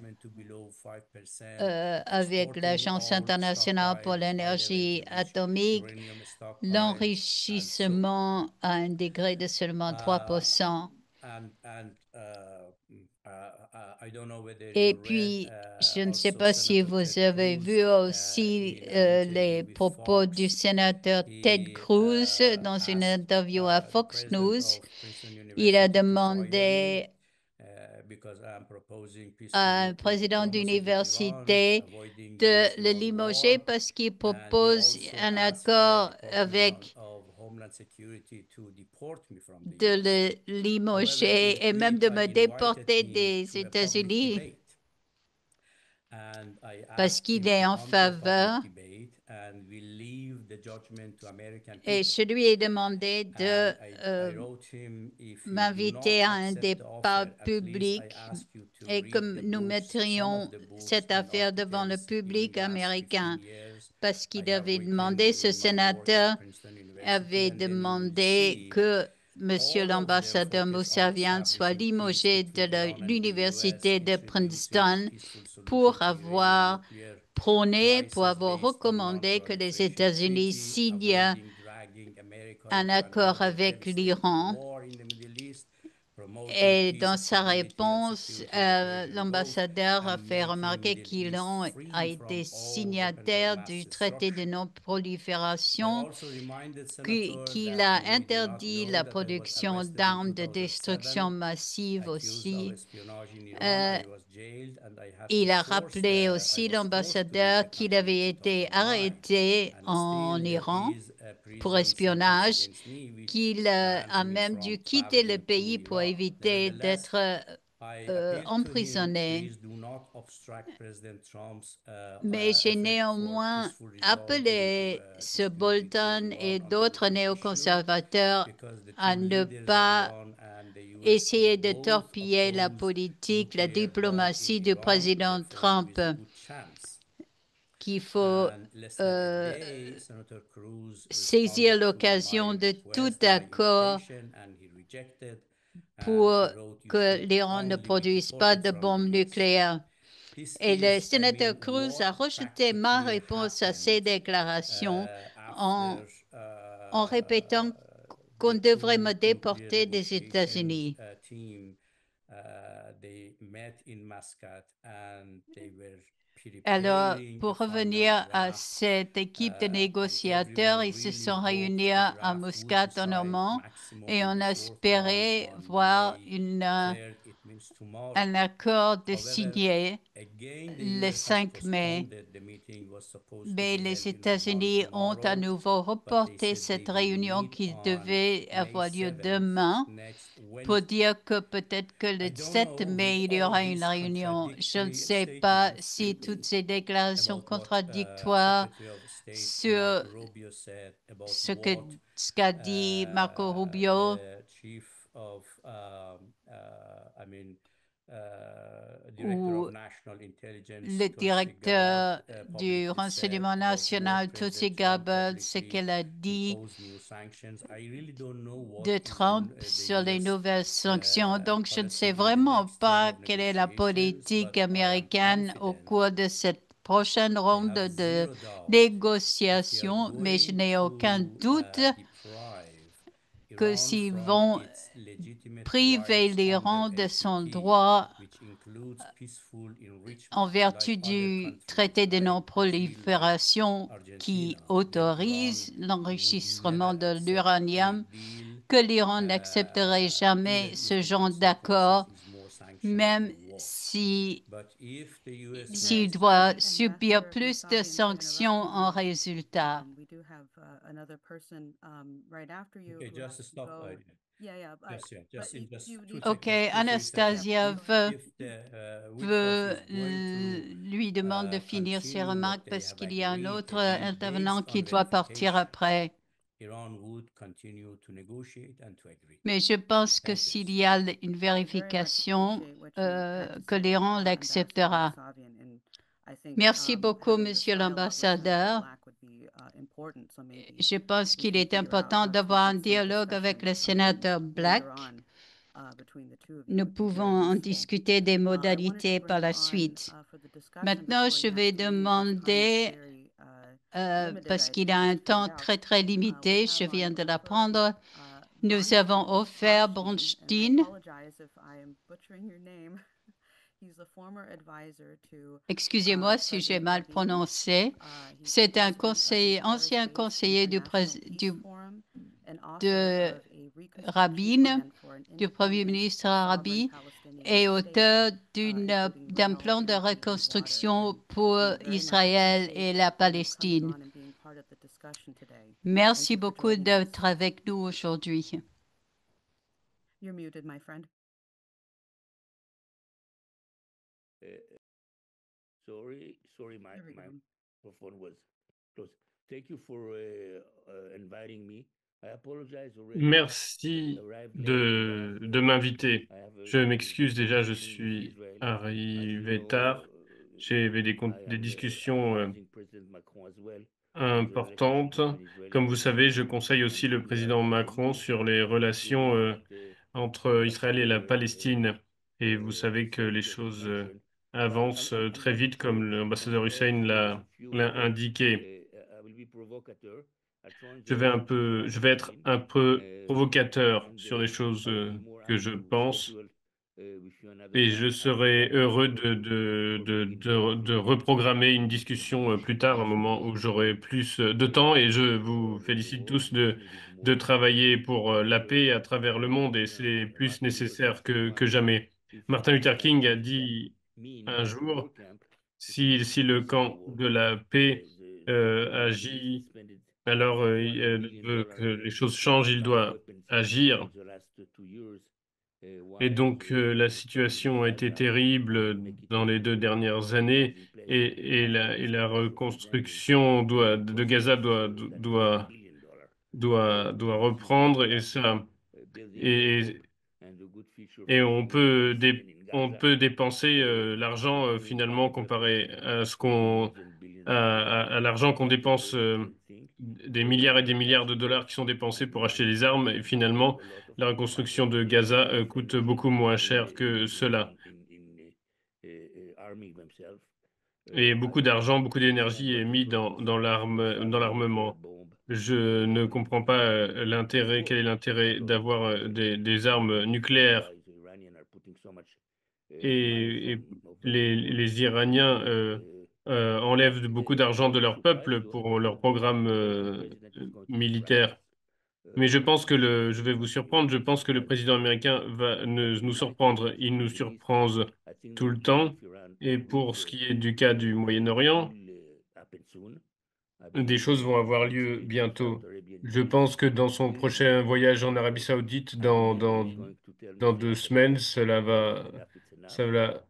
avec l'Agence internationale pour l'énergie atomique, l'enrichissement à un degré de seulement 3%. Et puis, je ne sais pas si vous avez vu aussi les propos du sénateur Ted Cruz dans une interview à Fox News. Il a demandé à un président d'université de le limoger parce qu'il propose un accord avec de le limoger et même de me déporter des États-Unis parce qu'il est en faveur. Et je lui ai demandé de m'inviter à un débat public et que nous mettrions cette affaire devant le public américain parce qu'il avait demandé, ce sénateur avait demandé que Monsieur l'ambassadeur Mousavian soit limogé de l'université de Princeton pour avoir prôné, pour avoir recommandé que les États-Unis signent un accord avec l'Iran. Et dans sa réponse, l'ambassadeur a fait remarquer qu'Iran a été signataire du traité de non-prolifération, qu'il a interdit la production d'armes de destruction massive aussi. Il a rappelé aussi l'ambassadeur qu'il avait été arrêté en Iran pour espionnage, qu'il a même dû quitter le pays pour éviter d'être emprisonné. Mais j'ai néanmoins appelé ce Bolton et d'autres néoconservateurs à ne pas essayer de torpiller la politique, la diplomatie du président Trump, qu'il faut saisir l'occasion de tout accord pour que l'Iran ne produise pas de bombes nucléaires. Et le sénateur Cruz a rejeté ma réponse à ces déclarations en répétant qu'on devrait me déporter des États-Unis. Alors, pour revenir à cette équipe de négociateurs, ils se sont réunis à Muscat en Oman et on espérait voir un accord de signer le 5 mai. Mais les États-Unis ont à nouveau reporté cette réunion qui devait avoir lieu demain pour dire que peut-être que le 7 mai, il y aura une réunion. Je ne sais pas si toutes ces déclarations contradictoires sur ce qu'a dit Marco Rubio ou le directeur du renseignement national, Tulsi Gabbard, ce qu'elle a dit de Trump sur les nouvelles sanctions. Donc, je ne sais vraiment pas quelle est la politique américaine au cours de cette prochaine ronde de négociations, mais je n'ai aucun doute que s'ils vont priver l'Iran de son droit en vertu du traité de non-prolifération qui autorise l'enrichissement de l'uranium, que l'Iran n'accepterait jamais ce genre d'accord, même s'il doit subir plus de sanctions en résultat. OK, Anastasia veut lui demande de finir ses remarques parce qu'il y a un autre intervenant qui doit partir après. Mais je pense que s'il y a une vérification, que l'Iran l'acceptera. Merci beaucoup, Monsieur l'ambassadeur. Je pense qu'il est important d'avoir un dialogue avec le sénateur Black nous pouvons en discuter des modalités par la suite. Maintenant, je vais demander, parce qu'il a un temps très, très limité, je viens de l'apprendre, nous avons offert Bronstein. Excusez-moi si j'ai mal prononcé. C'est un ancien conseiller de Rabin, du Premier ministre Arabi, et auteur d'un plan de reconstruction pour Israël et la Palestine. Merci beaucoup d'être avec nous aujourd'hui. Sorry, my microphone was closed. Thank you for inviting me. Merci de m'inviter. Je m'excuse déjà, je suis arrivé tard. J'avais des discussions importantes. Comme vous savez, je conseille aussi le président Macron sur les relations entre Israël et la Palestine. Et vous savez que les choses avancent très vite, comme l'ambassadeur Hussein l'a indiqué. Je vais être un peu provocateur sur les choses que je pense et je serai heureux de reprogrammer une discussion plus tard, un moment où j'aurai plus de temps et je vous félicite tous de travailler pour la paix à travers le monde et c'est plus nécessaire que jamais. Martin Luther King a dit un jour, si le camp de la paix agit alors, il veut que les choses changent, il doit agir. Et donc, la situation a été terrible dans les 2 dernières années et la reconstruction de Gaza doit reprendre et, et on peut dépenser l'argent finalement comparé à à l'argent qu'on dépense, des milliards et des milliards de dollars qui sont dépensés pour acheter les armes. Et finalement, la reconstruction de Gaza coûte beaucoup moins cher que cela. Et beaucoup d'argent, beaucoup d'énergie est mis dans l'armement. Je ne comprends pas quel est l'intérêt d'avoir des armes nucléaires. Et les Iraniens enlèvent beaucoup d'argent de leur peuple pour leur programme militaire. Mais je pense je vais vous surprendre, je pense que le président américain va nous surprendre. Il nous surprend tout le temps. Et pour ce qui est du cas du Moyen-Orient, des choses vont avoir lieu bientôt. Je pense que dans son prochain voyage en Arabie Saoudite, dans 2 semaines,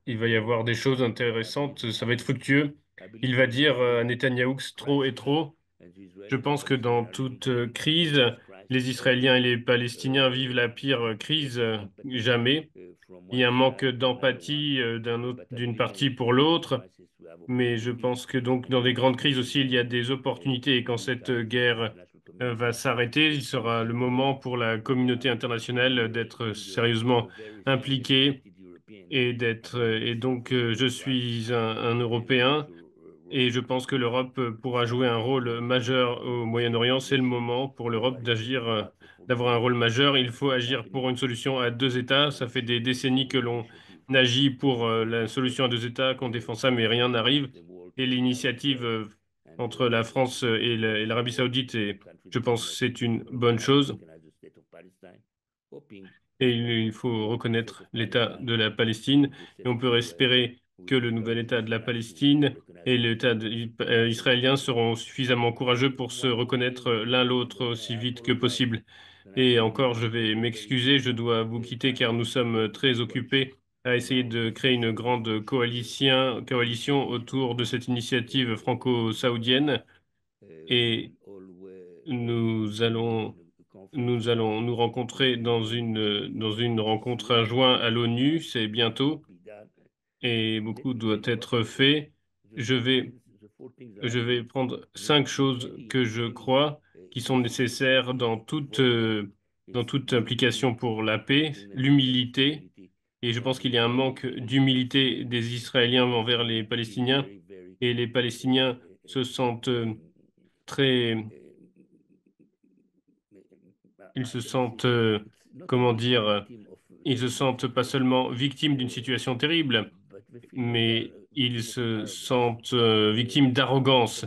il va y avoir des choses intéressantes. Ça va être fructueux. Il va dire à Netanyahou que trop est trop. Je pense que dans toute crise, les Israéliens et les Palestiniens vivent la pire crise jamais. Il y a un manque d'empathie d'une partie pour l'autre. Mais je pense que donc dans des grandes crises aussi, il y a des opportunités et quand cette guerre va s'arrêter, il sera le moment pour la communauté internationale d'être sérieusement impliquée et donc je suis un Européen et je pense que l'Europe pourra jouer un rôle majeur au Moyen-Orient. C'est le moment pour l'Europe d'agir, d'avoir un rôle majeur. Il faut agir pour une solution à 2 États. Ça fait des décennies que l'on agit pour la solution à 2 États, qu'on défend ça, mais rien n'arrive. Et l'initiative entre la France et l'Arabie Saoudite, je pense que c'est une bonne chose. Et il faut reconnaître l'État de la Palestine. Et on peut espérer que le nouvel État de la Palestine et l'État israélien seront suffisamment courageux pour se reconnaître l'un l'autre aussi vite que possible. Et encore, je vais m'excuser, je dois vous quitter car nous sommes très occupés à essayer de créer une grande coalition autour de cette initiative franco-saoudienne. Et nous allons nous rencontrer dans une rencontre à juin à l'ONU, c'est bientôt, et beaucoup doit être fait. Je vais, je vais prendre 5 choses que je crois qui sont nécessaires dans toute dans toute implication pour la paix, l'humilité. Et je pense qu'il y a un manque d'humilité des Israéliens envers les Palestiniens. Et les Palestiniens se sentent très... Ils se sentent, comment dire, ils se sentent pas seulement victimes d'une situation terrible, mais ils se sentent victimes d'arrogance.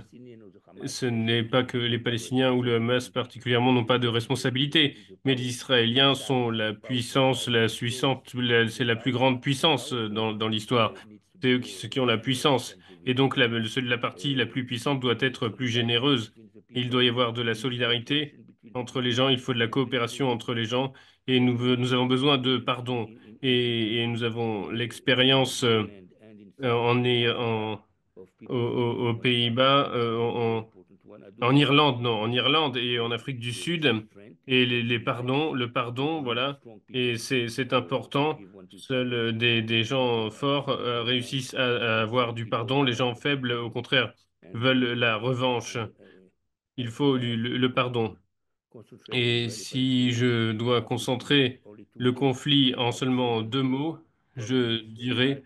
Ce n'est pas que les Palestiniens ou le Hamas particulièrement n'ont pas de responsabilité, mais les Israéliens sont la puissance, c'est la plus grande puissance dans l'histoire. C'est eux ceux qui ont la puissance. Et donc la partie la plus puissante doit être plus généreuse. Il doit y avoir de la solidarité entre les gens, il faut de la coopération entre les gens, et nous avons besoin de pardon. Et nous avons l'expérience aux Pays-Bas, en Irlande, non, en Irlande et en Afrique du Sud, et le pardon, voilà, et c'est important. Seuls des gens forts réussissent à avoir du pardon. Les gens faibles, au contraire, veulent la revanche. Il faut le pardon. Et si je dois concentrer le conflit en seulement deux mots, je dirais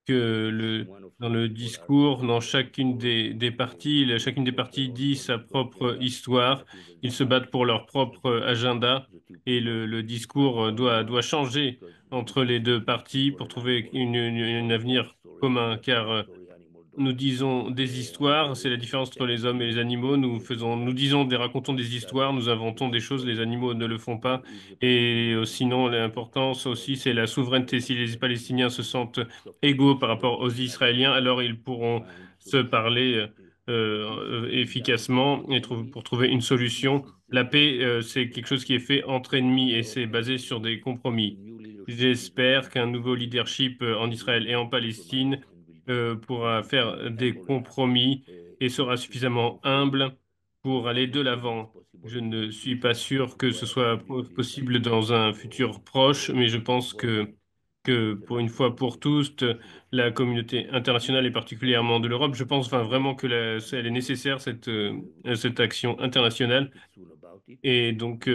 que dans le discours, dans des parties, chacune des parties dit sa propre histoire. Ils se battent pour leur propre agenda et le discours doit changer entre les deux parties pour trouver un avenir commun, car nous disons des histoires, c'est la différence entre les hommes et les animaux. Racontons des histoires, nous inventons des choses, les animaux ne le font pas. Et sinon, l'importance aussi, c'est la souveraineté. Si les Palestiniens se sentent égaux par rapport aux Israéliens, alors ils pourront se parler efficacement pour trouver une solution. La paix, c'est quelque chose qui est fait entre ennemis et c'est basé sur des compromis. J'espère qu'un nouveau leadership en Israël et en Palestine pourra faire des compromis et sera suffisamment humble pour aller de l'avant. Je ne suis pas sûr que ce soit possible dans un futur proche, mais je pense que pour une fois pour tous, la communauté internationale et particulièrement de l'Europe, je pense enfin, vraiment que elle est nécessaire, cette action internationale. Et donc,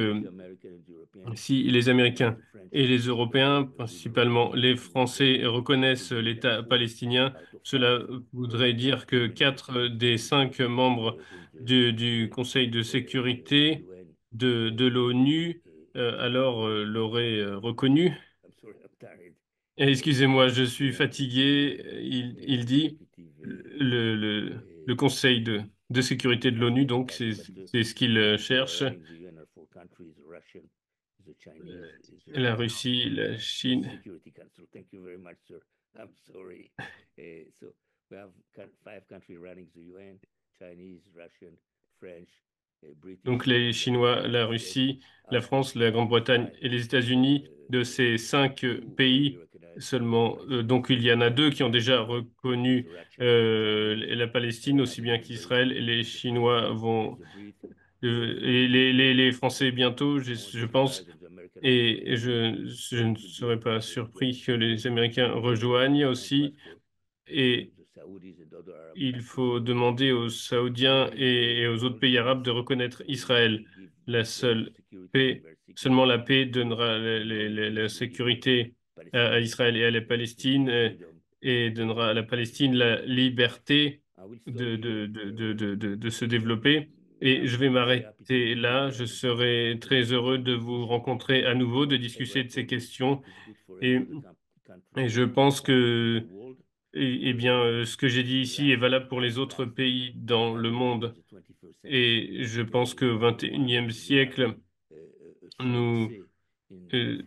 si les Américains et les Européens, principalement les Français, reconnaissent l'État palestinien, cela voudrait dire que quatre des cinq membres du Conseil de sécurité de l'ONU alors l'auraient reconnu. Excusez-moi, je suis fatigué. Il dit le Conseil de sécurité de l'ONU, donc c'est ce qu'il cherche. La Russie, la Chine. Donc les Chinois, la Russie, la France, la Grande-Bretagne et les États-Unis, de ces cinq pays seulement. Donc il y en a deux qui ont déjà reconnu la Palestine aussi bien qu'Israël. Et les Chinois et les Français bientôt, je pense. Et je ne serais pas surpris que les Américains rejoignent aussi. Et il faut demander aux Saoudiens et aux autres pays arabes de reconnaître Israël. La seule paix, seulement la paix donnera la sécurité à Israël et à la Palestine et donnera à la Palestine la liberté de se développer. Et je vais m'arrêter là. Je serai très heureux de vous rencontrer à nouveau, de discuter de ces questions. Et, et je pense que bien, ce que j'ai dit ici est valable pour les autres pays dans le monde. Et je pense qu'au XXIe siècle, nous, euh,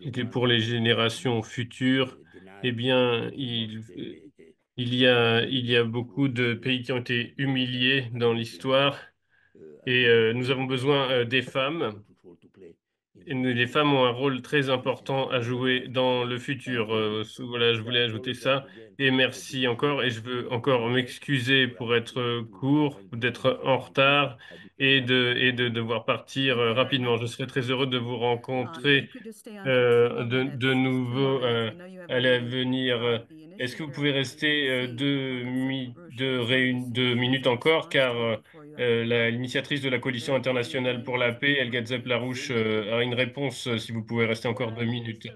et pour les générations futures, eh bien, il y a beaucoup de pays qui ont été humiliés dans l'histoire. Et nous avons besoin des femmes. Et les femmes ont un rôle très important à jouer dans le futur. Voilà, je voulais ajouter ça. Et merci encore. Et je veux encore m'excuser pour être court, d'être en retard et de devoir partir rapidement. Je serai très heureux de vous rencontrer de nouveau à l'avenir. Est-ce que vous pouvez rester deux minutes encore, car L'initiatrice de la coalition internationale pour la paix, Helga Zepp-Larouche, a une réponse, si vous pouvez rester encore 2 minutes.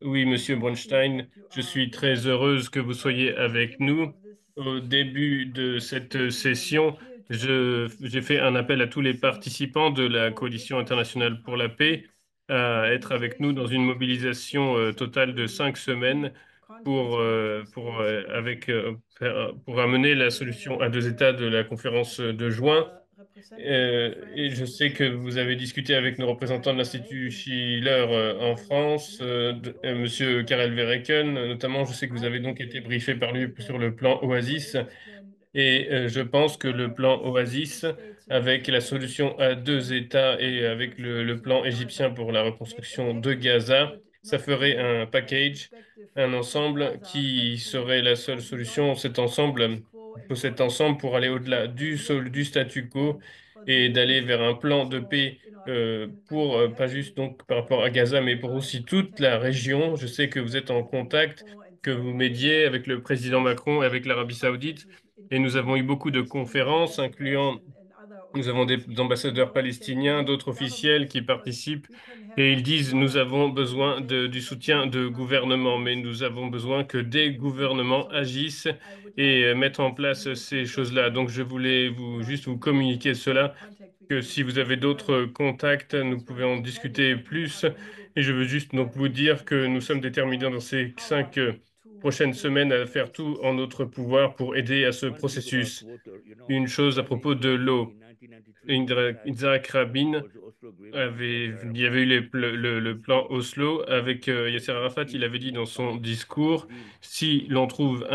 Oui, Monsieur Bronstein, je suis très heureuse que vous soyez avec nous. Au début de cette session, j'ai fait un appel à tous les participants de la Coalition internationale pour la paix à être avec nous dans une mobilisation totale de 5 semaines pour amener la solution à 2 États de la conférence de juin. Et je sais que vous avez discuté avec nos représentants de l'Institut Schiller en France, Monsieur Karel Verreken, notamment. Je sais que vous avez donc été briefé par lui sur le plan Oasis. Et je pense que le plan Oasis, avec la solution à 2 États et avec le plan égyptien pour la reconstruction de Gaza, ça ferait un package, un ensemble qui serait la seule solution. Cet ensemble pour aller au-delà du statu quo et d'aller vers un plan de paix pour, pas juste donc par rapport à Gaza, mais pour aussi toute la région. Je sais que vous êtes en contact, que vous médiez avec le président Macron et avec l'Arabie Saoudite. Et nous avons eu beaucoup de conférences, nous avons des ambassadeurs palestiniens, d'autres officiels qui participent, et ils disent, nous avons besoin du soutien de gouvernements, mais nous avons besoin que des gouvernements agissent et mettent en place ces choses-là. Donc, je voulais juste vous communiquer cela, que si vous avez d'autres contacts, nous pouvons en discuter plus. Et je veux juste donc vous dire que nous sommes déterminés dans ces 5 prochaines semaines à faire tout en notre pouvoir pour aider à ce processus. Une chose à propos de l'eau. Yitzhak Rabin il y avait eu le plan Oslo avec Yasser Arafat. Il avait dit dans son discours, si l'on trouve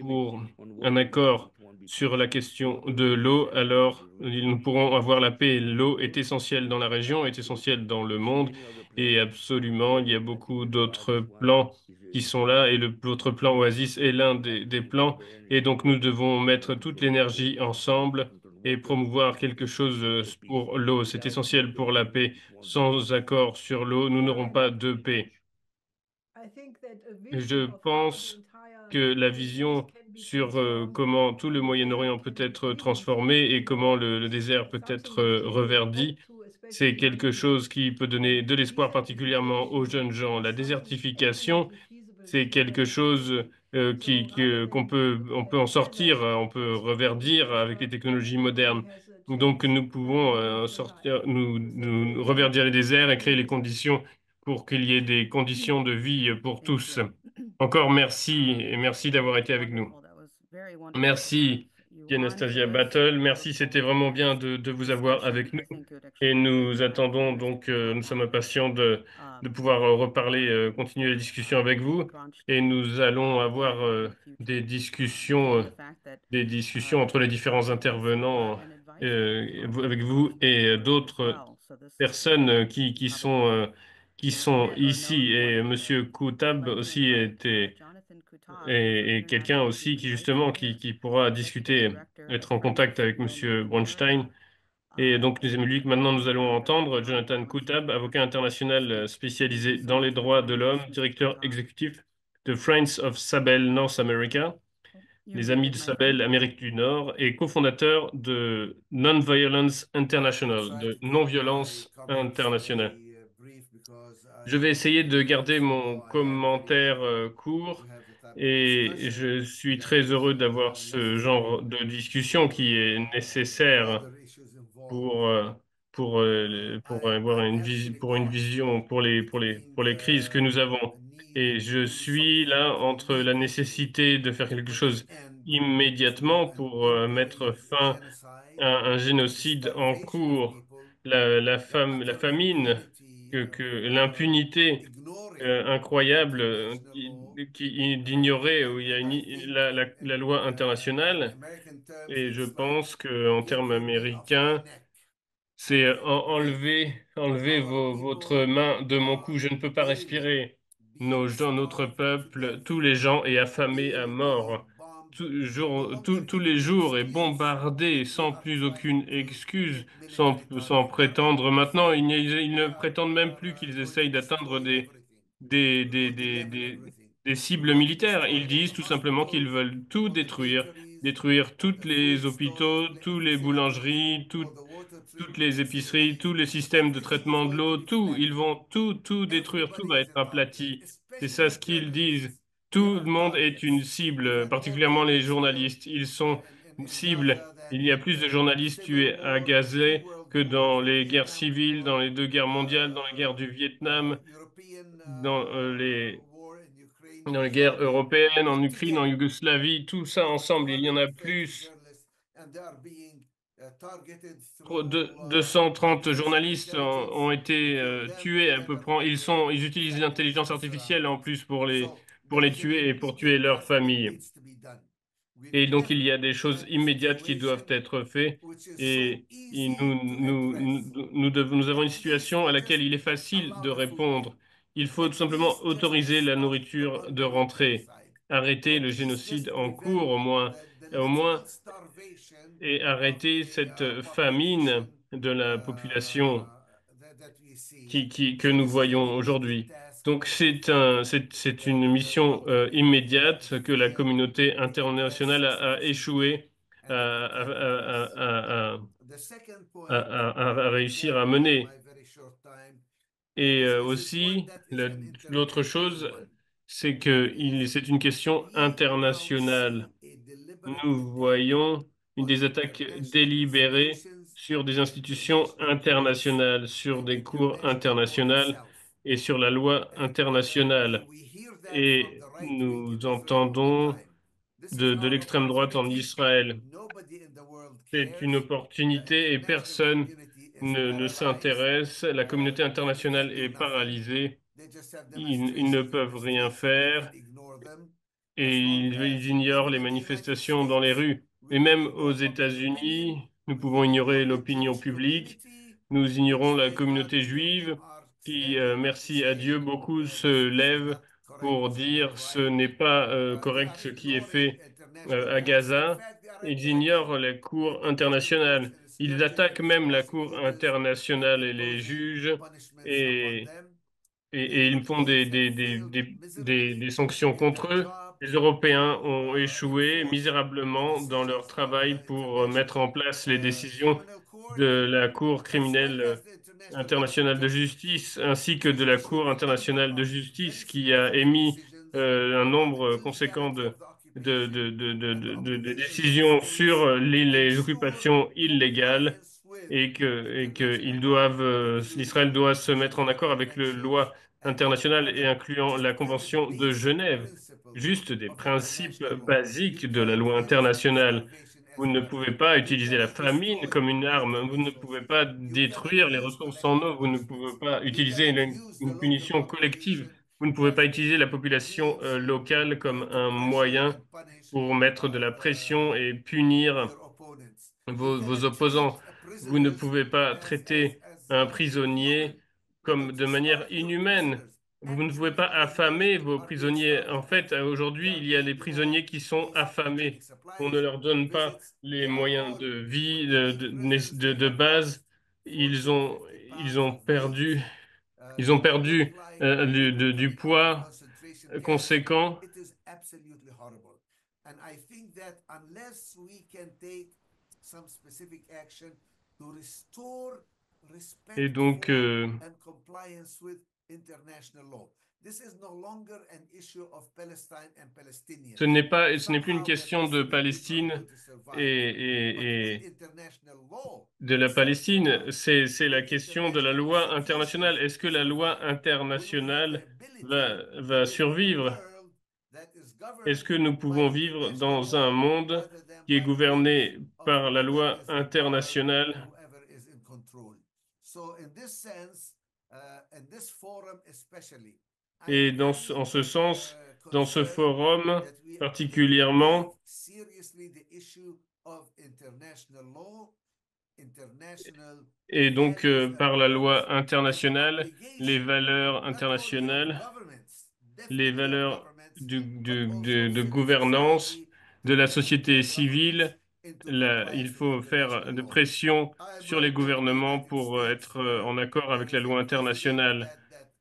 pour un accord sur la question de l'eau, alors nous pourrons avoir la paix. L'eau est essentielle dans la région, est essentielle dans le monde, et absolument, il y a beaucoup d'autres plans qui sont là, et l'autre plan Oasis est l'un des plans, et donc nous devons mettre toute l'énergie ensemble et promouvoir quelque chose pour l'eau. C'est essentiel pour la paix. Sans accord sur l'eau, nous n'aurons pas de paix. Je pense que la vision sur comment tout le Moyen-Orient peut être transformé et comment le désert peut être reverdi, c'est quelque chose qui peut donner de l'espoir particulièrement aux jeunes gens. La désertification, c'est quelque chose qu'on peut en sortir, on peut reverdir avec les technologies modernes. Donc nous pouvons nous reverdir les déserts et créer les conditions pour qu'il y ait des conditions de vie pour tous. Encore merci et merci d'avoir été avec nous. Merci, Anastasia Battle. Merci, c'était vraiment bien de vous avoir avec nous. Et nous attendons donc, nous sommes impatients de pouvoir reparler, continuer la discussion avec vous. Et nous allons avoir des discussions entre les différents intervenants avec vous et d'autres personnes qui sont ici. Et Monsieur Koutab aussi et quelqu'un aussi qui justement qui pourra discuter, être en contact avec Monsieur Bronstein. Et donc, les amis, maintenant, nous allons entendre Jonathan Koutab, avocat international spécialisé dans les droits de l'homme, directeur exécutif de Friends of Sabel North America, les Amis de Sabel Amérique du Nord, et cofondateur de Non-Violence International, de Non-Violence Internationale. Je vais essayer de garder mon commentaire court et je suis très heureux d'avoir ce genre de discussion qui est nécessaire pour, euh, pour avoir pour une vision pour les crises que nous avons. Et je suis là entre la nécessité de faire quelque chose immédiatement pour mettre fin à un génocide en cours, la famine, l'impunité incroyable d'ignorer où il y a la loi internationale. Et je pense qu'en termes américains, c'est enlever votre main de mon cou. Je ne peux pas respirer. Nos gens, notre peuple, tous les gens est affamé à mort. Tous les jours est bombardé sans plus aucune excuse, sans prétendre. Maintenant, ils ne prétendent même plus qu'ils essayent d'atteindre des cibles militaires. Ils disent tout simplement qu'ils veulent tout détruire. détruire toutes les hôpitaux, tous les boulangeries, toutes les épiceries, tous les systèmes de traitement de l'eau, tout. Ils vont tout détruire, tout va être aplati. C'est ça ce qu'ils disent. Tout le monde est une cible, particulièrement les journalistes. Ils sont une cible. Il y a plus de journalistes tués à Gaza que dans les guerres civiles, dans les deux guerres mondiales, dans la guerre du Vietnam, dans dans les guerres européennes, en Ukraine, en Yougoslavie, tout ça ensemble. Il y en a plus. 230 journalistes ont été tués à peu près. Ils utilisent l'intelligence artificielle en plus pour les tuer et pour tuer leurs familles. Et donc, il y a des choses immédiates qui doivent être faites. Nous avons une situation à laquelle il est facile de répondre. Il faut tout simplement autoriser la nourriture de rentrer, arrêter le génocide en cours au moins, et arrêter cette famine de la population que nous voyons aujourd'hui. Donc c'est une mission immédiate que la communauté internationale a échoué à, à réussir à mener. Et aussi, l'autre chose, c'est c'est une question internationale. Nous voyons des attaques délibérées sur des institutions internationales, sur des cours internationales et sur la loi internationale. Et nous entendons de l'extrême droite en Israël. C'est une opportunité et personne ne s'intéresse. La communauté internationale est paralysée. Ils ne peuvent rien faire et ils ignorent les manifestations dans les rues. Et même aux États-Unis, nous pouvons ignorer l'opinion publique, nous ignorons la communauté juive qui, merci à Dieu, beaucoup se lèvent pour dire ce n'est pas correct ce qui est fait à Gaza. Ils ignorent la Cour internationale. Ils attaquent même la Cour internationale et les juges et et ils font des sanctions contre eux. Les Européens ont échoué misérablement dans leur travail pour mettre en place les décisions de la Cour criminelle internationale de justice, ainsi que de la Cour internationale de justice qui a émis un nombre conséquent de décisions sur les occupations illégales et que l'Israël doit se mettre en accord avec le loi internationale et incluant la Convention de Genève. Juste des principes basiques de la loi internationale. Vous ne pouvez pas utiliser la famine comme une arme. Vous ne pouvez pas détruire les ressources en eau. Vous ne pouvez pas utiliser une punition collective. Vous ne pouvez pas utiliser la population locale comme un moyen pour mettre de la pression et punir vos opposants. Vous ne pouvez pas traiter un prisonnier comme de manière inhumaine. Vous ne pouvez pas affamer vos prisonniers. En fait, aujourd'hui, il y a des prisonniers qui sont affamés. On ne leur donne pas les moyens de vie, de base. Ils ont perdu, ils ont perdu du poids conséquent. Et donc, ce n'est plus une question de Palestine et de la Palestine, c'est la question de la loi internationale. Est-ce que la loi internationale va survivre? Est-ce que nous pouvons vivre dans un monde qui est gouverné par la loi internationale? Et en ce sens, dans ce forum particulièrement, et donc par la loi internationale, les valeurs internationales, les valeurs de gouvernance de la société civile, il faut faire de pression sur les gouvernements pour être en accord avec la loi internationale.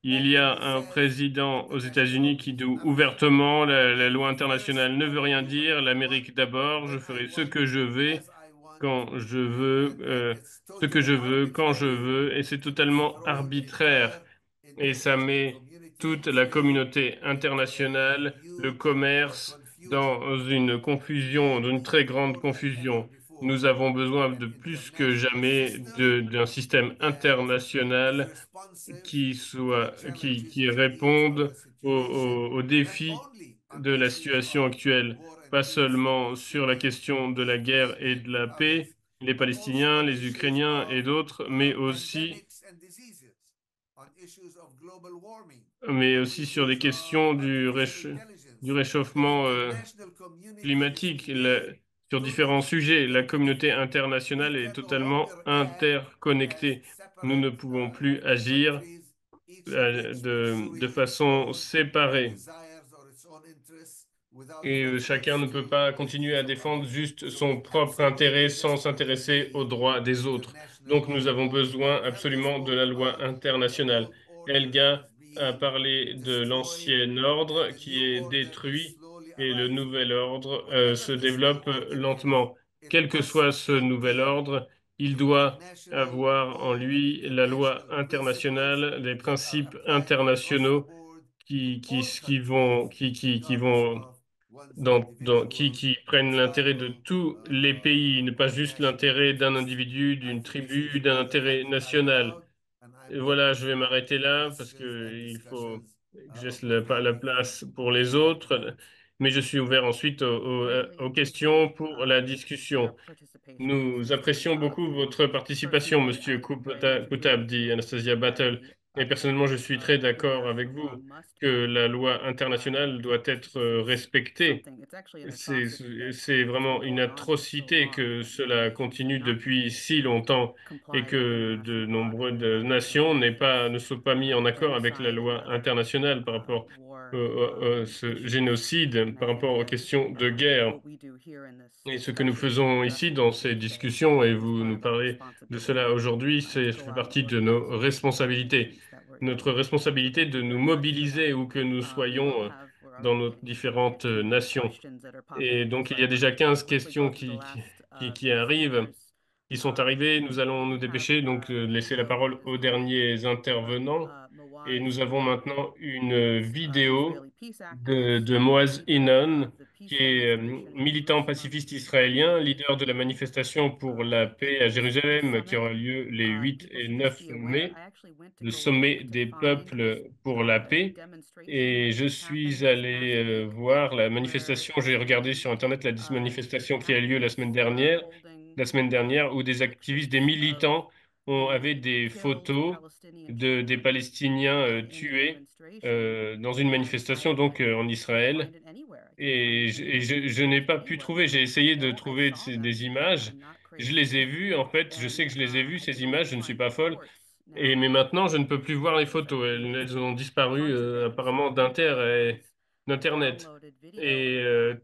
Il y a un président aux États-Unis qui dit ouvertement la loi internationale ne veut rien dire, l'Amérique d'abord, je ferai ce que je vais quand je veux, ce que je veux, quand je veux, et c'est totalement arbitraire. Et ça met toute la communauté internationale, le commerce, dans une confusion, dans une très grande confusion. Nous avons besoin de plus que jamais d'un système international qui répondent aux défis de la situation actuelle, pas seulement sur la question de la guerre et de la paix, les Palestiniens, les Ukrainiens et d'autres, mais aussi sur les questions du réchauffement climatique, sur différents sujets. La communauté internationale est totalement interconnectée. Nous ne pouvons plus agir de façon séparée. Et chacun ne peut pas continuer à défendre juste son propre intérêt sans s'intéresser aux droits des autres. Donc nous avons besoin absolument de la loi internationale. Elga a parlé de l'ancien ordre qui est détruit et le nouvel ordre se développe lentement. Quel que soit ce nouvel ordre, il doit avoir en lui la loi internationale, les principes internationaux qui vont qui prennent l'intérêt de tous les pays, ne pas juste l'intérêt d'un individu, d'une tribu, d'un intérêt national. Et voilà, je vais m'arrêter là parce que il faut que je laisse la place pour les autres, mais je suis ouvert ensuite aux questions pour la discussion. Nous apprécions beaucoup votre participation, Monsieur Koutab, dit Anastasia Battle. Et personnellement, je suis très d'accord avec vous que la loi internationale doit être respectée. C'est vraiment une atrocité que cela continue depuis si longtemps et que de nombreuses nations ne soient pas mis en accord avec la loi internationale par rapport à ce génocide, par rapport aux questions de guerre. Et ce que nous faisons ici dans ces discussions, et vous nous parlez de cela aujourd'hui, ça fait partie de nos responsabilités. Notre responsabilité de nous mobiliser où que nous soyons dans nos différentes nations. Et donc, il y a déjà 15 questions qui arrivent, qui sont arrivées. Nous allons nous dépêcher, donc laisser la parole aux derniers intervenants. Et nous avons maintenant une vidéo de Moaz Innon, qui est militant pacifiste israélien, leader de la manifestation pour la paix à Jérusalem, qui aura lieu les 8 et 9 mai, le sommet des peuples pour la paix. Et je suis allé voir la manifestation, j'ai regardé sur Internet la manifestation qui a lieu la semaine dernière, où des activistes, des militants avaient des photos des Palestiniens tués dans une manifestation donc en Israël. Je n'ai pas pu trouver, j'ai essayé de trouver des images. Je les ai vues, en fait, je sais que je les ai vues, ces images, je ne suis pas folle. Mais maintenant, je ne peux plus voir les photos. Elles ont disparu apparemment d'Internet. Et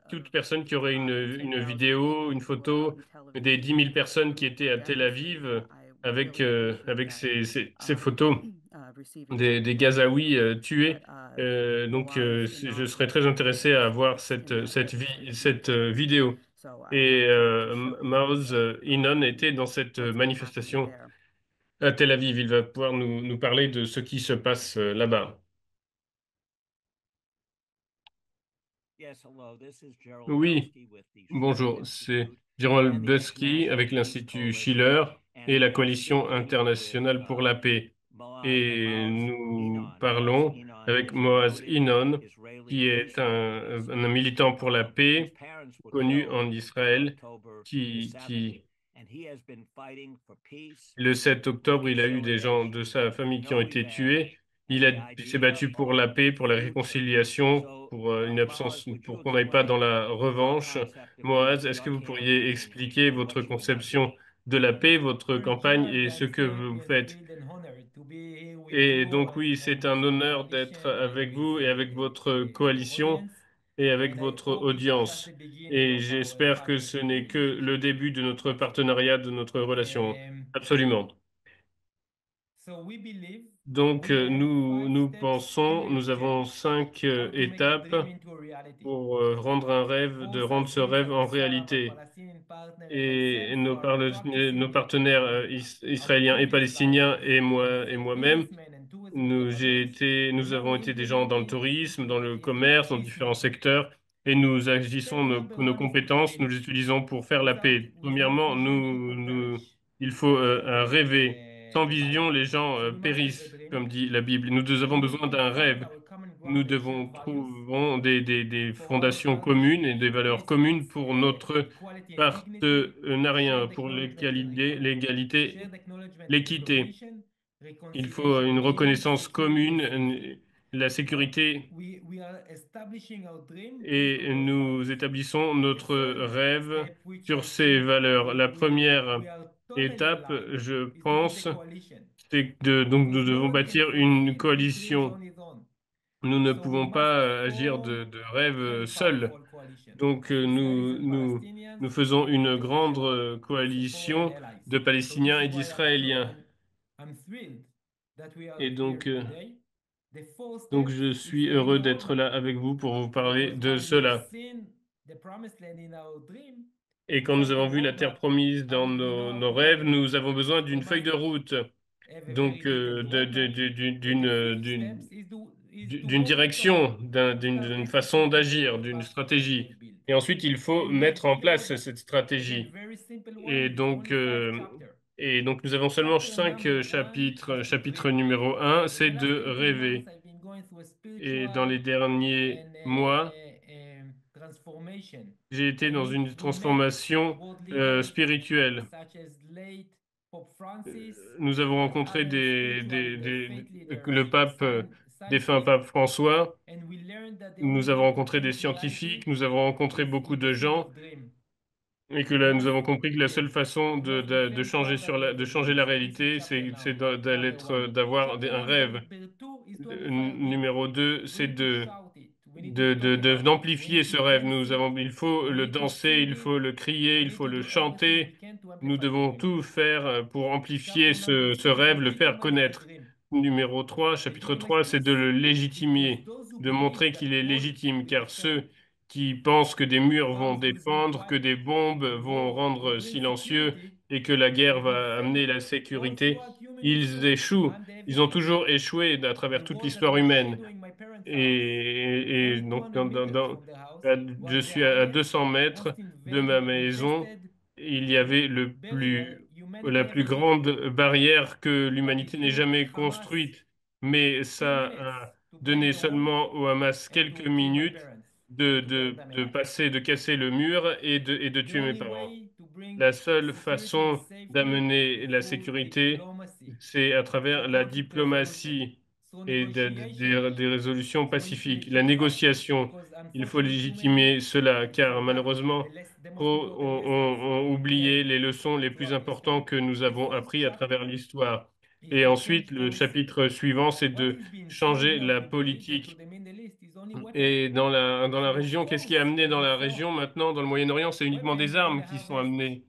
toute personne qui aurait une vidéo, une photo des 10 000 personnes qui étaient à Tel Aviv avec ces photos des Gazaouis tués. Je serais très intéressé à voir cette vidéo. Et Maoz Inon était dans cette manifestation à Tel Aviv. Il va pouvoir nous parler de ce qui se passe là-bas. Oui, bonjour, c'est Jérôme Busky avec l'Institut Schiller et la Coalition internationale pour la paix. Et nous parlons avec Moaz Inon, qui est un militant pour la paix connu en Israël, qui le 7 octobre, il a eu des gens de sa famille qui ont été tués. Il s'est battu pour la paix, pour la réconciliation, pour une absence, pour qu'on n'aille pas dans la revanche. Moaz, est-ce que vous pourriez expliquer votre conception de la paix, votre campagne et ce que vous faites? Et donc oui, c'est un honneur d'être avec vous et avec votre coalition et avec votre audience. Et j'espère que ce n'est que le début de notre partenariat, de notre relation. Absolument. Donc, nous pensons, nous avons 5 étapes pour rendre ce rêve en réalité. Et nos partenaires israéliens et palestiniens et moi-même, nous avons été des gens dans le tourisme, dans le commerce, dans différents secteurs, et nous agissons nos compétences, nous les utilisons pour faire la paix. Premièrement, il faut rêver. Sans vision, les gens périssent, comme dit la Bible. Nous avons besoin d'un rêve. Nous devons trouver des fondations communes et des valeurs communes pour notre partenariat, pour l'égalité, l'équité. Il faut une reconnaissance commune, la sécurité, et nous établissons notre rêve sur ces valeurs. La première étape, je pense, donc nous devons bâtir une coalition. Nous ne pouvons pas agir de rêve seuls. Donc nous faisons une grande coalition de Palestiniens et d'Israéliens. Et donc je suis heureux d'être là avec vous pour vous parler de cela. Et quand nous avons vu la terre promise dans nos rêves, nous avons besoin d'une feuille de route, donc d'une direction, d'une façon d'agir, d'une stratégie. Et ensuite, il faut mettre en place cette stratégie. Et donc, euh, et donc nous avons seulement 5 chapitres. Chapitre numéro 1, c'est de rêver. Et dans les derniers mois, j'ai été dans une transformation spirituelle. Nous avons rencontré le pape, défunt pape François. Nous avons rencontré des scientifiques. Nous avons rencontré beaucoup de gens. Et que là, nous avons compris que la seule façon de changer de changer la réalité, c'est d'avoir un rêve. Numéro 2, c'est d'amplifier ce rêve. Il faut le danser, il faut le crier, il faut le chanter. Nous devons tout faire pour amplifier ce rêve, le faire connaître. Numéro 3, chapitre 3, c'est de le légitimer, de montrer qu'il est légitime, car ceux qui pensent que des murs vont défendre, que des bombes vont rendre silencieux et que la guerre va amener la sécurité, ils échouent. Ils ont toujours échoué à travers toute l'histoire humaine. Et donc, je suis à 200 mètres de ma maison. Il y avait la plus grande barrière que l'humanité n'ait jamais construite. Mais ça a donné seulement au Hamas quelques minutes de casser le mur et de tuer mes parents. La seule façon d'amener la sécurité, c'est à travers la diplomatie et des résolutions pacifiques. La négociation, il faut légitimer cela, car malheureusement, trop ont oublié les leçons les plus importantes que nous avons apprises à travers l'histoire. Et ensuite, le chapitre suivant, c'est de changer la politique. Et dans la région, qu'est-ce qui est amené dans la région maintenant, dans le Moyen-Orient? C'est uniquement des armes qui sont amenées.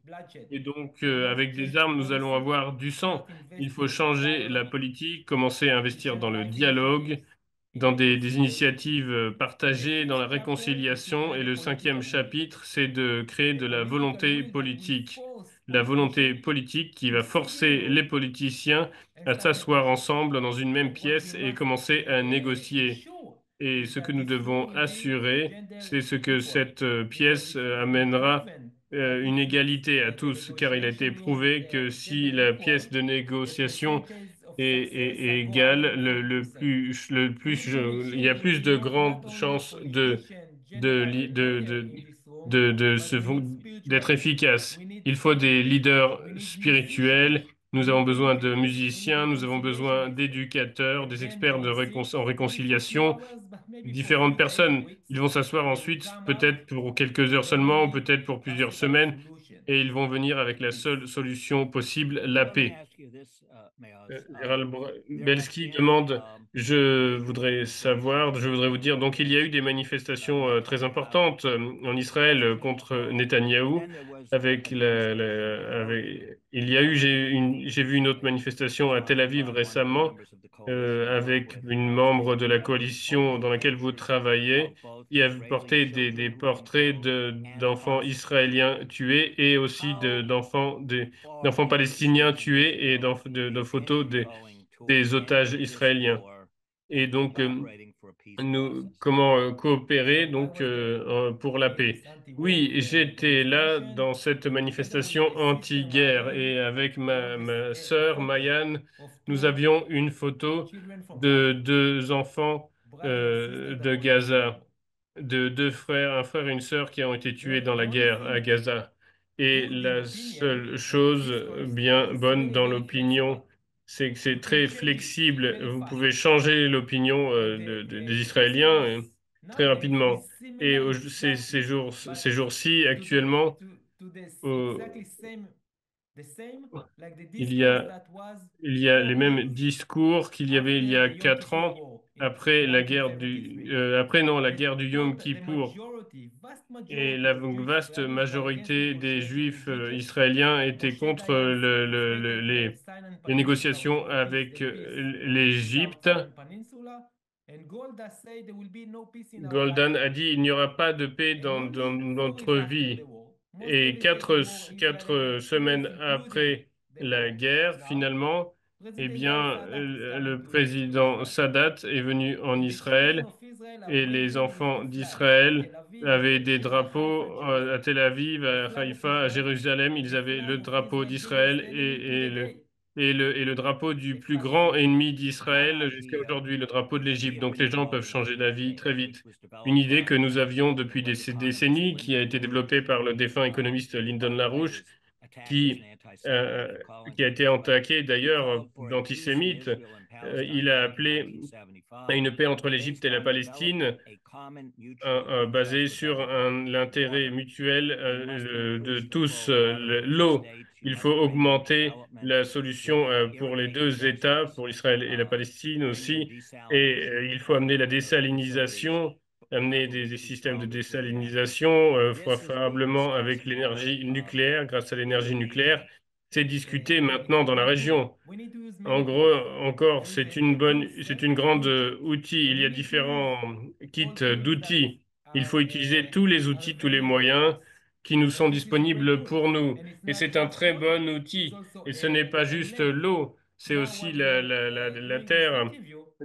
Et donc, avec des armes, nous allons avoir du sang. Il faut changer la politique, commencer à investir dans le dialogue, dans des initiatives partagées, dans la réconciliation. Et le cinquième chapitre, c'est de créer de la volonté politique. La volonté politique qui va forcer les politiciens à s'asseoir ensemble dans une même pièce et commencer à négocier. Et ce que nous devons assurer, c'est ce que cette pièce amènera une égalité à tous, car il a été prouvé que si la pièce de négociation est égale, il y a plus de grandes chances de, li- de se d'être efficace. Il faut des leaders spirituels. Nous avons besoin de musiciens, nous avons besoin d'éducateurs, des experts en réconciliation, différentes personnes. Ils vont s'asseoir ensuite, peut-être pour quelques heures seulement, ou peut-être pour plusieurs semaines, et ils vont venir avec la seule solution possible, la paix. Gérald Belski demande, Je voudrais vous dire, donc il y a eu des manifestations très importantes en Israël contre Netanyahou. Il y a eu, j'ai vu une autre manifestation à Tel Aviv récemment avec une membre de la coalition dans laquelle vous travaillez, qui a porté des portraits d'enfants israéliens tués et aussi d'enfants palestiniens tués et de photos des otages israéliens. Et donc, comment coopérer donc pour la paix. Oui, j'étais là dans cette manifestation anti-guerre et avec ma sœur Mayan, nous avions une photo de deux enfants de Gaza, de deux frères, un frère et une sœur qui ont été tués dans la guerre à Gaza. Et la seule chose bien bonne dans l'opinion, c'est que c'est très flexible. Vous pouvez changer l'opinion des Israéliens très rapidement. Et ces jours-ci, actuellement, euh, il y a, il y a les mêmes discours qu'il y avait il y a 4 ans, après la guerre du Yom Kippour. Et la vaste majorité des Juifs israéliens étaient contre les négociations avec l'Égypte. Goldan a dit il n'y aura pas de paix dans notre vie. Et quatre semaines après la guerre, finalement, eh bien, le président Sadat est venu en Israël et les enfants d'Israël avaient des drapeaux à Tel Aviv, à Haïfa, à Jérusalem. Ils avaient le drapeau d'Israël et le drapeau du plus grand ennemi d'Israël jusqu'à aujourd'hui, le drapeau de l'Égypte. Donc les gens peuvent changer d'avis très vite. Une idée que nous avions depuis des décennies, qui a été développée par le défunt économiste Lyndon LaRouche, qui, euh, qui a été attaqué d'ailleurs d'antisémite. Il a appelé à une paix entre l'Égypte et la Palestine basé sur l'intérêt mutuel de tous. L'eau, il faut augmenter la solution pour les deux États, pour Israël et la Palestine aussi, et il faut amener la désalinisation, amener des systèmes de désalinisation, préférablement avec l'énergie nucléaire, grâce à l'énergie nucléaire. C'est discuté maintenant dans la région. En gros, encore, c'est une grande outil. Il y a différents kits d'outils. Il faut utiliser tous les outils, tous les moyens qui nous sont disponibles pour nous. Et c'est un très bon outil. Et ce n'est pas juste l'eau, c'est aussi la terre.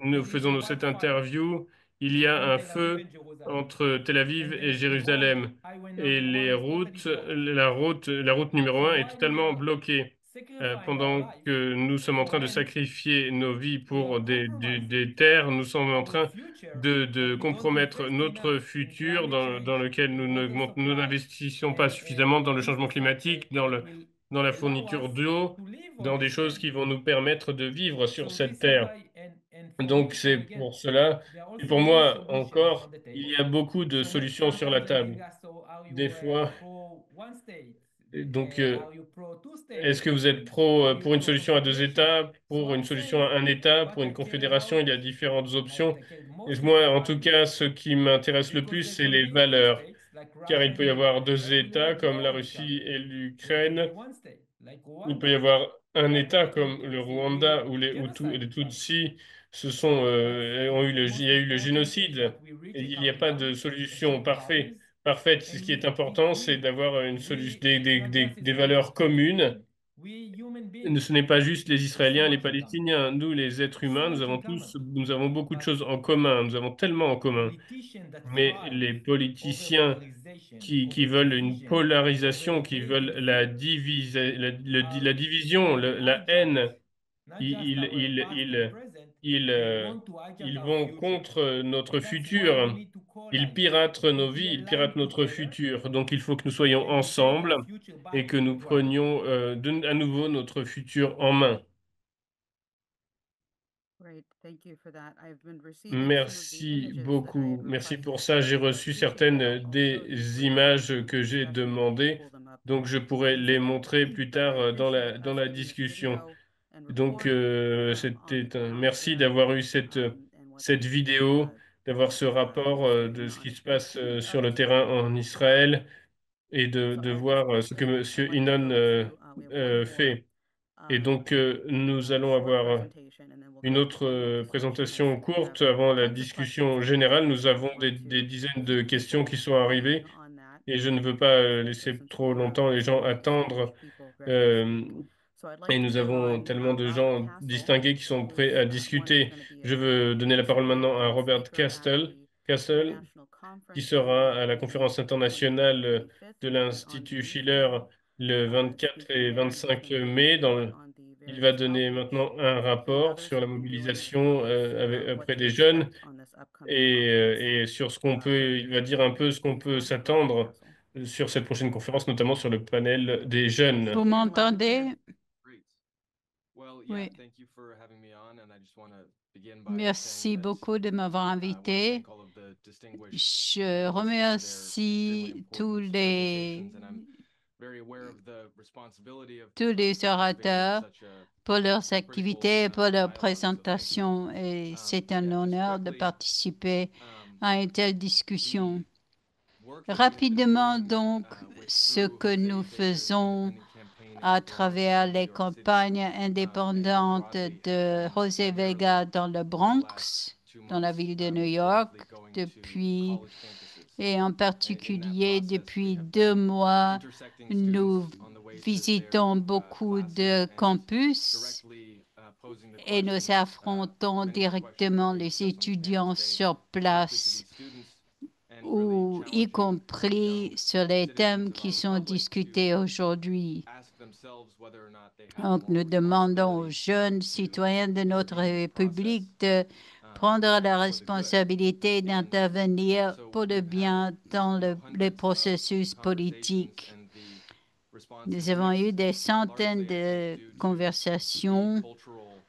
Nous faisons cette interview. Il y a un feu entre Tel Aviv et Jérusalem. Et la route numéro 1 est totalement bloquée pendant que nous sommes en train de sacrifier nos vies pour des terres, nous sommes en train de compromettre notre futur dans lequel nous n'investissons pas suffisamment dans le changement climatique, dans la fourniture d'eau, dans des choses qui vont nous permettre de vivre sur cette terre. Donc c'est pour cela, et pour moi encore, il y a beaucoup de solutions sur la table. Des fois, donc est-ce que vous êtes pro pour une solution à deux États, pour une solution à un État, pour une confédération? Il y a différentes options. Et moi, en tout cas, ce qui m'intéresse le plus, c'est les valeurs, car il peut y avoir deux États comme la Russie et l'Ukraine. Il peut y avoir un État comme le Rwanda où les Hutus et les Tutsis il y a eu le génocide. Et il n'y a pas de solution parfaite. Ce qui est important, c'est d'avoir une solution, des valeurs communes. Ce n'est pas juste les Israéliens et les Palestiniens. Nous, les êtres humains, nous avons beaucoup de choses en commun. Nous avons tellement en commun. Mais les politiciens qui veulent une polarisation, qui veulent la division, la haine, ils, ils, ils, ils, ils vont contre notre futur. Ils piratent nos vies, ils piratent notre futur. Donc il faut que nous soyons ensemble et que nous prenions à nouveau notre futur en main. Merci beaucoup. Merci pour ça. J'ai reçu certaines des images que j'ai demandées, donc je pourrai les montrer plus tard dans la discussion. Donc, merci d'avoir eu cette vidéo, d'avoir ce rapport de ce qui se passe sur le terrain en Israël et de voir ce que Monsieur Inon fait. Et donc, nous allons avoir une autre présentation courte avant la discussion générale. Nous avons des dizaines de questions qui sont arrivées et je ne veux pas laisser trop longtemps les gens attendre. Euh, et nous avons tellement de gens distingués qui sont prêts à discuter. Je veux donner la parole maintenant à Robert Castle, qui sera à la conférence internationale de l'Institut Schiller le 24 et 25 mai. Il va donner maintenant un rapport sur la mobilisation auprès des jeunes et sur ce qu'on peut, il va dire un peu ce qu'on peut s'attendre sur cette prochaine conférence, notamment sur le panel des jeunes. Vous m'entendez? Oui. Merci beaucoup de m'avoir invité. Je remercie tous les orateurs pour leurs activités et pour leur présentation. Et c'est un honneur de participer à une telle discussion. Rapidement, donc, ce que nous faisons à travers les campagnes indépendantes de José Vega dans le Bronx, dans la ville de New York, et en particulier depuis 2 mois, nous visitons beaucoup de campus et nous affrontons directement les étudiants sur place, y compris sur les thèmes qui sont discutés aujourd'hui. Donc, nous demandons aux jeunes citoyens de notre République de prendre la responsabilité d'intervenir pour le bien dans les processus politiques. Nous avons eu des centaines de conversations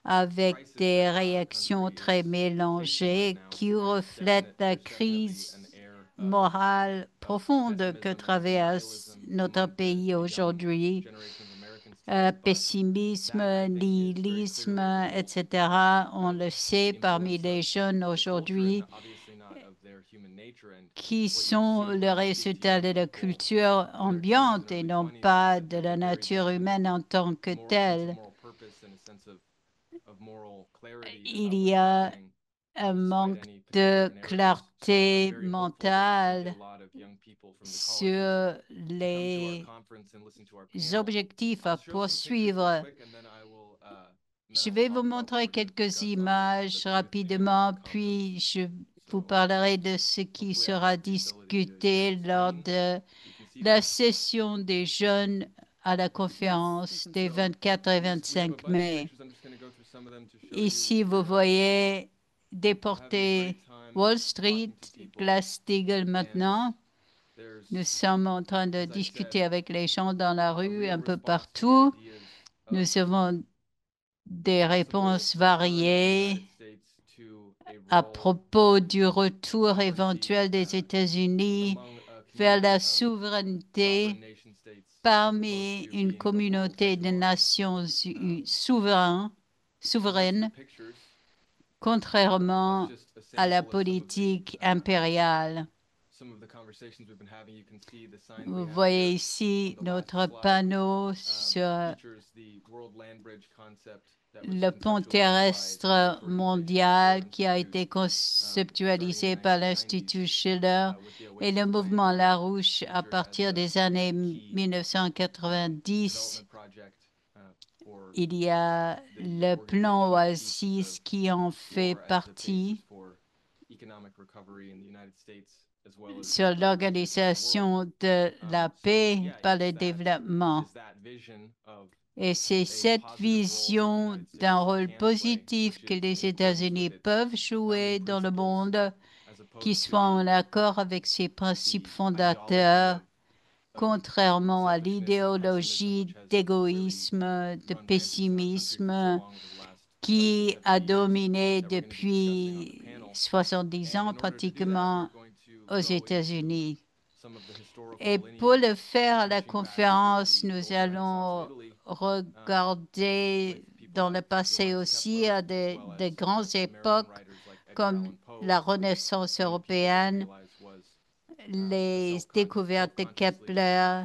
avec des réactions très mélangées qui reflètent la crise morale profonde que traverse notre pays aujourd'hui. Pessimisme, nihilisme, etc. On le sait parmi les jeunes aujourd'hui qui sont le résultat de la culture ambiante et non pas de la nature humaine en tant que telle. Il y a un manque de clarté mentale sur les objectifs à poursuivre. Je vais vous montrer quelques images rapidement, puis je vous parlerai de ce qui sera discuté lors de la session des jeunes à la conférence des 24 et 25 mai. Ici, vous voyez déporter Wall Street, Glass-Steagall maintenant. Nous sommes en train de discuter avec les gens dans la rue un peu partout. Nous avons des réponses variées à propos du retour éventuel des États-Unis vers la souveraineté parmi une communauté de nations souveraines, contrairement à la politique impériale. Vous voyez ici notre panneau sur le pont terrestre mondial qui a été conceptualisé par l'Institut Schiller et le mouvement Larouche à partir des années 1990. Il y a le plan Oasis qui en fait partie sur l'organisation de la paix par le développement. Et c'est cette vision d'un rôle positif que les États-Unis peuvent jouer dans le monde qui soit en accord avec ses principes fondateurs, contrairement à l'idéologie d'égoïsme, de pessimisme qui a dominé depuis 70 ans pratiquement aux États-Unis. Et pour le faire à la conférence, nous allons regarder dans le passé aussi à de grandes époques comme la Renaissance européenne, les découvertes de Kepler,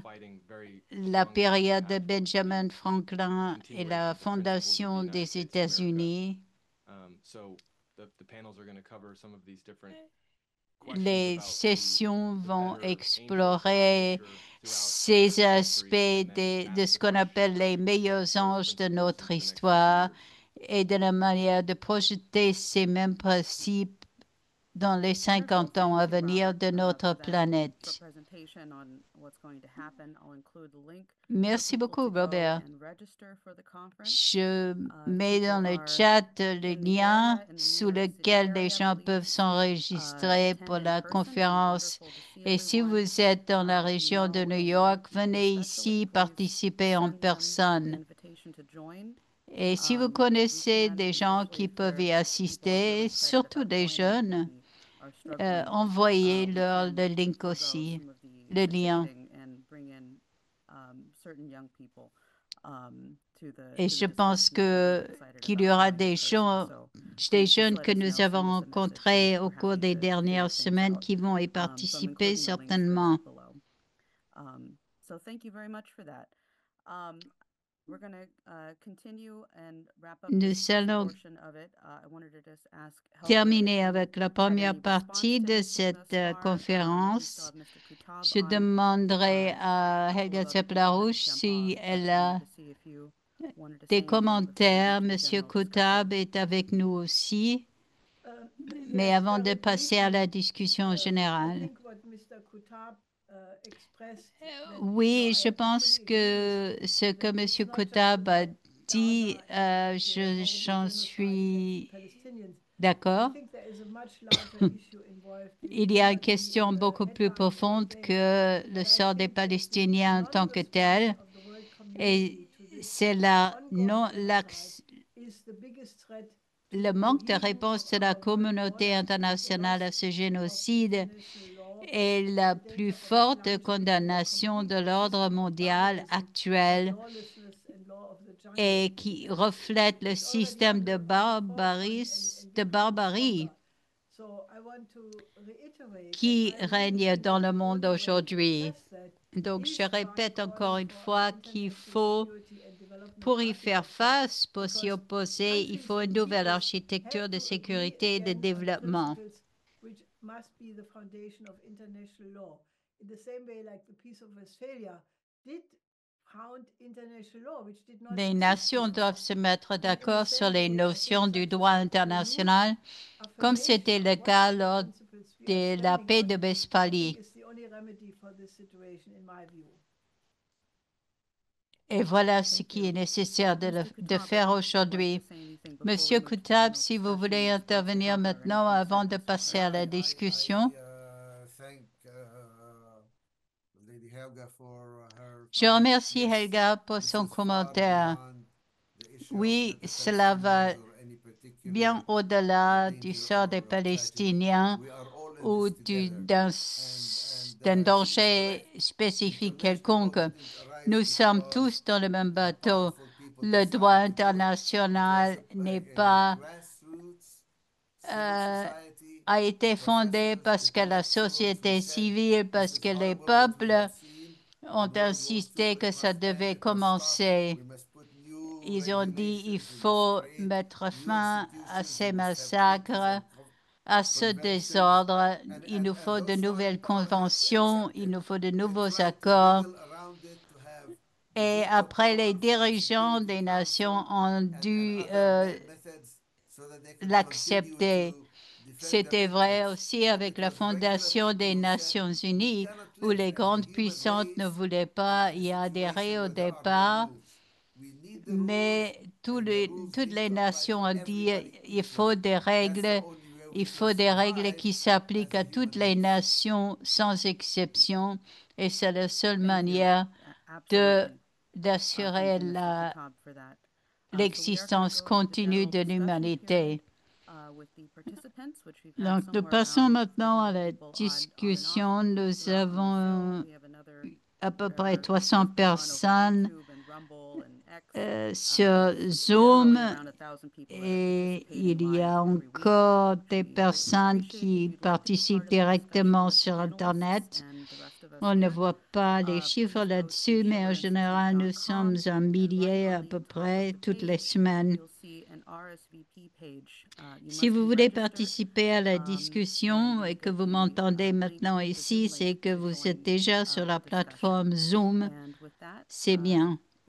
la période de Benjamin Franklin et la fondation des États-Unis. Les sessions vont explorer ces aspects de ce qu'on appelle les meilleurs anges de notre histoire et de la manière de projeter ces mêmes principes dans les 50 ans à venir de notre planète. Merci beaucoup, Robert. Je mets dans le chat le lien sous lequel les gens peuvent s'enregistrer pour la conférence. Et si vous êtes dans la région de New York, venez ici participer en personne. Et si vous connaissez des gens qui peuvent y assister, surtout des jeunes, envoyez-leur le link aussi, le lien. Et je pense qu'il y aura des jeunes que nous avons rencontrés au cours des dernières semaines qui vont y participer certainement. Nous allons terminer avec la première partie de cette conférence. Je demanderai à Helga Zepp-Larouche si elle a des commentaires. Monsieur Koutab est avec nous aussi. Mais avant de passer à la discussion générale. Oui, je pense que ce que M. Koutab a dit, j'en suis d'accord. Il y a une question beaucoup plus profonde que le sort des Palestiniens en tant que tel. Et c'est le manque de réponse de la communauté internationale à ce génocide est la plus forte condamnation de l'ordre mondial actuel et qui reflète le système de barbarie qui règne dans le monde aujourd'hui. Donc, je répète encore une fois qu'il faut, pour y faire face, pour s'y opposer, il faut une nouvelle architecture de sécurité et de développement. Les nations doivent se mettre d'accord sur les notions du droit international, comme c'était le cas lors de la paix de Westphalie. Et voilà ce qui est nécessaire de faire aujourd'hui. Monsieur Koutab, si vous voulez intervenir maintenant avant de passer à la discussion. Je remercie Helga pour son commentaire. Oui, cela va bien au-delà du sort des Palestiniens ou d'un danger spécifique quelconque. Nous sommes tous dans le même bateau. Le droit international a été fondé parce que la société civile, parce que les peuples ont insisté que ça devait commencer. Ils ont dit il faut mettre fin à ces massacres, à ce désordre. Il nous faut de nouvelles conventions, il nous faut de nouveaux accords. Et après, les dirigeants des nations ont dû l'accepter. C'était vrai aussi avec la fondation des Nations Unies, où les grandes puissances ne voulaient pas y adhérer au départ. Mais toutes les nations ont dit il faut des règles qui s'appliquent à toutes les nations sans exception. Et c'est la seule manière d'assurer l'existence continue de l'humanité. Donc, nous passons maintenant à la discussion. Nous avons à peu près 300 personnes sur Zoom et il y a encore des personnes qui participent directement sur Internet. On ne voit pas les chiffres là-dessus, mais en général, nous sommes un millier à peu près toutes les semaines. Si vous voulez participer à la discussion et que vous m'entendez maintenant ici, c'est que vous êtes déjà sur la plateforme Zoom. C'est bien.